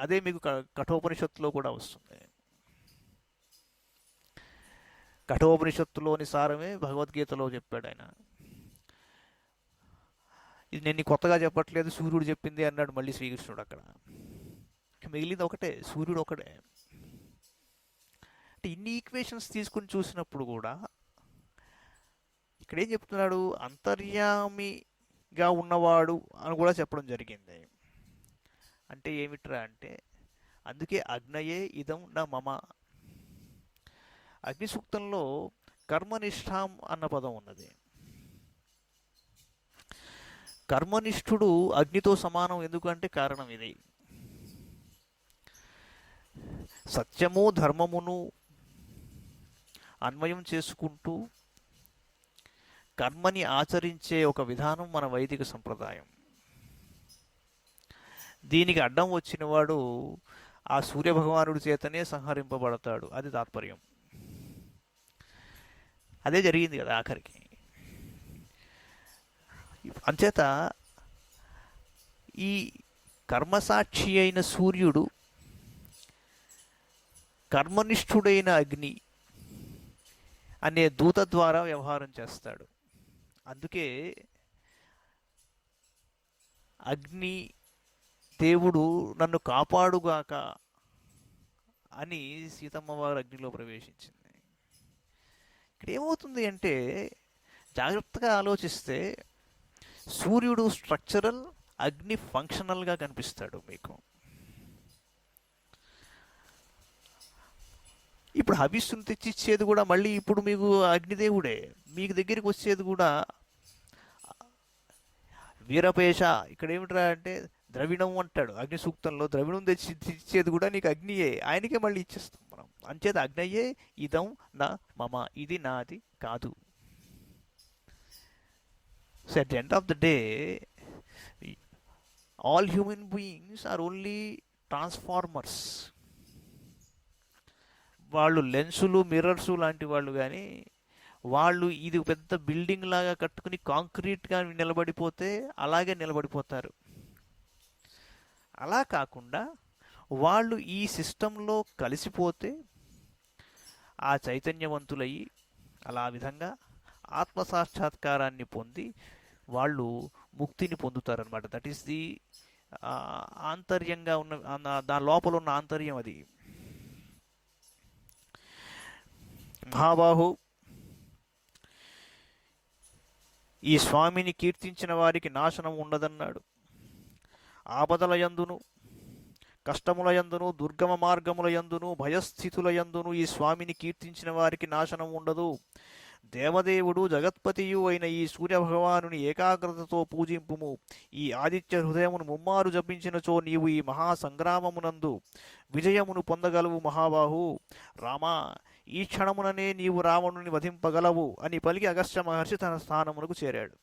అదే మీకు కఠోపనిషత్తులో కూడా వస్తుంది. కఠోపనిషత్తులోని సారమే భగవద్గీతలో చెప్పాడు ఆయన. ఇది నేను కొత్తగా చెప్పట్లేదు, సూర్యుడు చెప్పింది అన్నాడు మళ్ళీ శ్రీకృష్ణుడు అక్కడ. మిగిలింది ఒకటే, సూర్యుడు ఒకటే. అంటే ఇన్ని ఈక్వేషన్స్ తీసుకుని చూసినప్పుడు కూడా ఇక్కడేం చెప్తున్నాడు? అంతర్యామిగా ఉన్నవాడు అని కూడా చెప్పడం జరిగింది. అంటే ఏమిట్రా అంటే అందుకే అగ్నయే ఇదం నా మమ. అగ్ని సూక్తంలో కర్మనిష్టాం అన్న పదం ఉన్నది. కర్మనిష్ఠుడు అగ్నితో సమానం. ఎందుకంటే కారణం ఇది. సత్యము ధర్మమును అన్వయం చేసుకుంటూ కర్మని ఆచరించే ఒక విధానం మన వైదిక సంప్రదాయం. దీనికి అడ్డం వచ్చినవాడు ఆ సూర్యభగవానుడి చేతనే సంహరింపబడతాడు. అది తాత్పర్యం. అదే జరిగింది కదా ఆఖరికి. అంచేత ఈ కర్మసాక్షి అయిన సూర్యుడు కర్మనిష్ఠుడైన అగ్ని అనే దూత ద్వారా వ్యవహారం చేస్తాడు. అందుకే అగ్ని దేవుడు నన్ను కాపాడుగాక అని సీతమ్మ వారు అగ్నిలో ప్రవేశించింది. ఇక్కడ ఏమవుతుంది అంటే జాగ్రత్తగా ఆలోచిస్తే సూర్యుడు స్ట్రక్చరల్, అగ్ని ఫంక్షనల్గా కనిపిస్తాడు మీకు. ఇప్పుడు హవిస్సును తెచ్చిచ్చేది కూడా మళ్ళీ ఇప్పుడు మీకు అగ్నిదేవుడే. మీకు దగ్గరికి వచ్చేది కూడా వీరపేష. ఇక్కడ ఏమిట్రా అంటే ద్రవిణం అంటాడు అగ్ని సూక్తంలో. ద్రవిణం తెచ్చిచ్చేది కూడా నీకు అగ్నియే. ఆయనకే మళ్ళీ ఇచ్చేస్తాం మనం. అంచేత అగ్నయే ఇదం నా మమ. ఇది నాది కాదు. So at the end of the day, all human beings are only transformers. వాళ్ళు లెన్సులు, మిర్రర్సు లాంటి వాళ్ళు. కానీ వాళ్ళు ఇది పెద్ద బిల్డింగ్ లాగా కట్టుకుని కాంక్రీట్గా నిలబడిపోతే అలాగే నిలబడిపోతారు. అలా కాకుండా వాళ్ళు ఈ సిస్టంలో కలిసిపోతే ఆ చైతన్యవంతులయ్యి అలా విధంగా ఆత్మసాక్షాత్కారాన్ని పొంది వాళ్ళు ముక్తిని పొందుతారనమాట. దట్ ఈస్ ది ఆంతర్యంగా ఉన్న దాని లోపల ఉన్న ఆంతర్యం అది. మహాబాహు, ఈ స్వామిని కీర్తించిన వారికి నాశనం ఉండదన్నాడు. ఆపదల యందును కష్టముల యందును దుర్గమ మార్గముల యందును భయస్థితుల యందును ఈ స్వామిని కీర్తించిన వారికి నాశనం ఉండదు. దేవదేవుడు జగత్పతియు అయిన ఈ సూర్యభగవానుని ఏకాగ్రతతో పూజింపుము. ఈ ఆదిత్య హృదయమును ముమ్మారు జపించినచో నీవు ఈ మహాసంగ్రామమునందు విజయమును పొందగలవు మహాబాహు. రామా, ఈ క్షణముననే నీవు రావణుని వధింపగలవు అని పలికి అగస్త్య మహర్షి తన స్థానమునకు చేరాడు.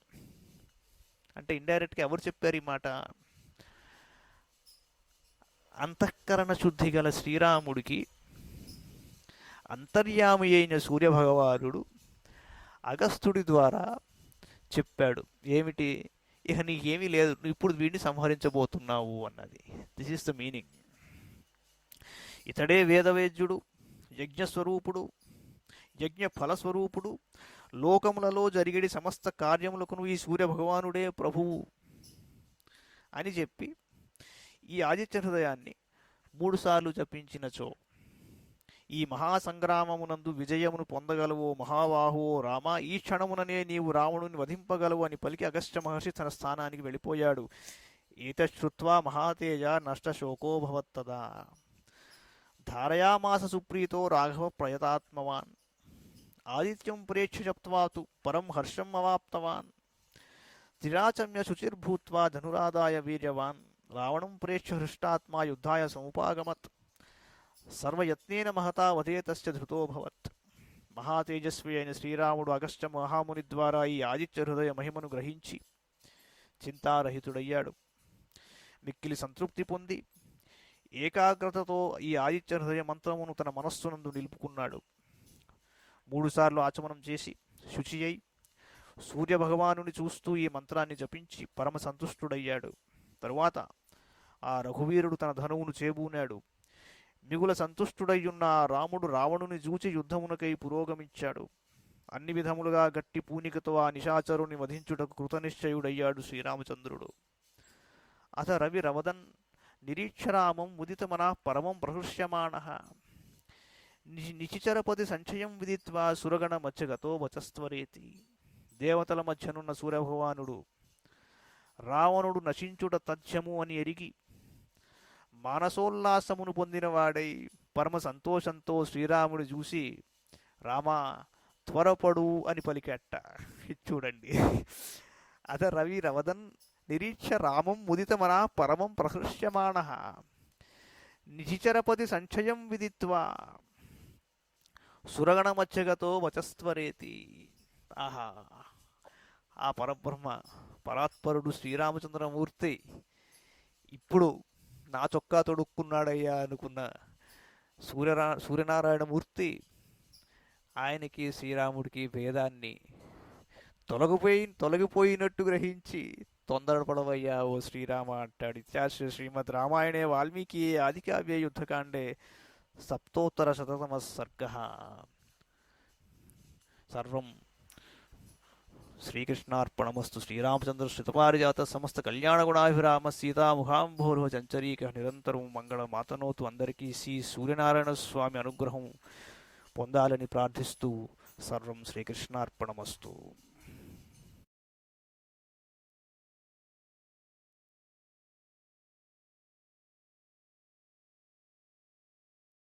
అంటే ఇండైరెక్ట్గా ఎవరు చెప్పారు ఈ మాట? అంతఃకరణ శుద్ధి గల శ్రీరాముడికి అంతర్యామి అయిన సూర్యభగవానుడు అగస్త్యుడి ద్వారా చెప్పాడు. ఏమిటి? ఇక నీకేమీ లేదు, నువ్వు ఇప్పుడు వీడిని సంహరించబోతున్నావు అన్నది. This is the meaning. ఇతడే వేదవేద్యుడు, యజ్ఞస్వరూపుడు, యజ్ఞ ఫలస్వరూపుడు, లోకములలో జరిగేడి సమస్త కార్యములకును ఈ సూర్యభగవానుడే ప్రభువు అని చెప్పి ఈ ఆదిత్య హృదయాన్ని 3 సార్లు జపించినచో ఈ మహాసంగ్రామమునందు విజయమును పొందగలవో మహాబాహువో రామ, ఈ క్షణముననే నీవు రావణుని వధింపగలవు అని పలికి అగస్త్య మహర్షి తన స్థానానికి వెళ్ళిపోయాడు. ఏతశ్రుత్వా మహాతేజ నష్టశోకో భవత్తదా ధారయామాస సుప్రీతో రాఘవ ప్రయతాత్మవాన్ ఆదిత్యం ప్రేక్ష జప్త్వాతు పరం హర్షం అవాప్తవాన్ తిరాచమ్య శుచిర్భూత్వా ధనురాదాయ వీర్యవాన్ రావణం ప్రేక్ష హృష్టాత్మా యుద్ధాయ సముపాగమత్ సర్వయత్నేన మహతా వధేతస్య ధృతోభవత్. మహాతేజస్వి అయిన శ్రీరాముడు అగస్త్య మహాముని ద్వారా ఈ ఆదిత్య హృదయ మహిమను గ్రహించి చింతారహితుడయ్యాడు. మిక్కిలి సంతృప్తి పొంది ఏకాగ్రతతో ఈ ఆదిత్య హృదయ మంత్రమును తన మనస్సునందు నిలుపుకున్నాడు. 3 సార్లు ఆచమనం చేసి శుచి అయి సూర్యభగవానుని చూస్తూ ఈ మంత్రాన్ని జపించి పరమ సంతుష్టుడయ్యాడు. తరువాత ఆ రఘువీరుడు తన ధనువును చేబూనాడు. మిగుల సంతుష్టుడయ్యున్న రాముడు రావణుని జూచి యుద్ధమునకై పురోగమించాడు. అన్ని విధములుగా గట్టి పూనికతో ఆ నిశాచరుని వధించుటకు కృతనిశ్చయుడయ్యాడు శ్రీరామచంద్రుడు. అత రవి రవదన్ నిరీక్షరామం ముదితమన పరమం ప్రహృష్యమాణ నిచిచరపతి సంచయం విదిత్వా సురగణ మధ్యగతో వచస్త్వరేతి. దేవతల మధ్యనున్న సూర్యభగవానుడు రావణుడు నశించుట తథ్యము అని ఎరిగి మానసోల్లాసమును పొందినవాడై పరమ సంతోషంతో శ్రీరాముడి చూసి రామా త్వరపడు అని పలికెట్ట. చూడండి, అత రవి రవదన్ నిరీక్ష రామం ముదితమన పరమం ప్రహృష్యమాణ నిచిచరపతి సంచయం విదిత్వా సురగణ మధ్యగతో వచస్త్వరేతి. ఆహా, ఆ పరబ్రహ్మ పరాత్పరుడు శ్రీరామచంద్రమూర్తి ఇప్పుడు నా చొక్కా తొడుక్కున్నాడయ్యా అనుకున్న సూర్యనారాయణమూర్తి ఆయనకి శ్రీరాముడికి భేదాన్ని తొలగిపోయినట్టు గ్రహించి తొందరపడవయ్యా ఓ శ్రీరామ అంటాడు. ఇత్యాశ్రీ శ్రీమద్ రామాయణే వాల్మీకి ఆదికావ్య యుద్ధకాండే సప్తోత్తర శతతమ సర్గ. సర్వం శ్రీకృష్ణార్పణమస్తు. శ్రీరామచంద్ర శ్రుతపారిజాత సమస్త కళ్యాణగుణాభిరామ సీతాముఖాంభోర్వ చంచరీక నిరంతరం మంగళమాతనోతు. అందరికీ శ్రీ సూర్యనారాయణ స్వామి అనుగ్రహం పొందాలని ప్రార్థిస్తూ సర్వం శ్రీకృష్ణార్పణమస్తు.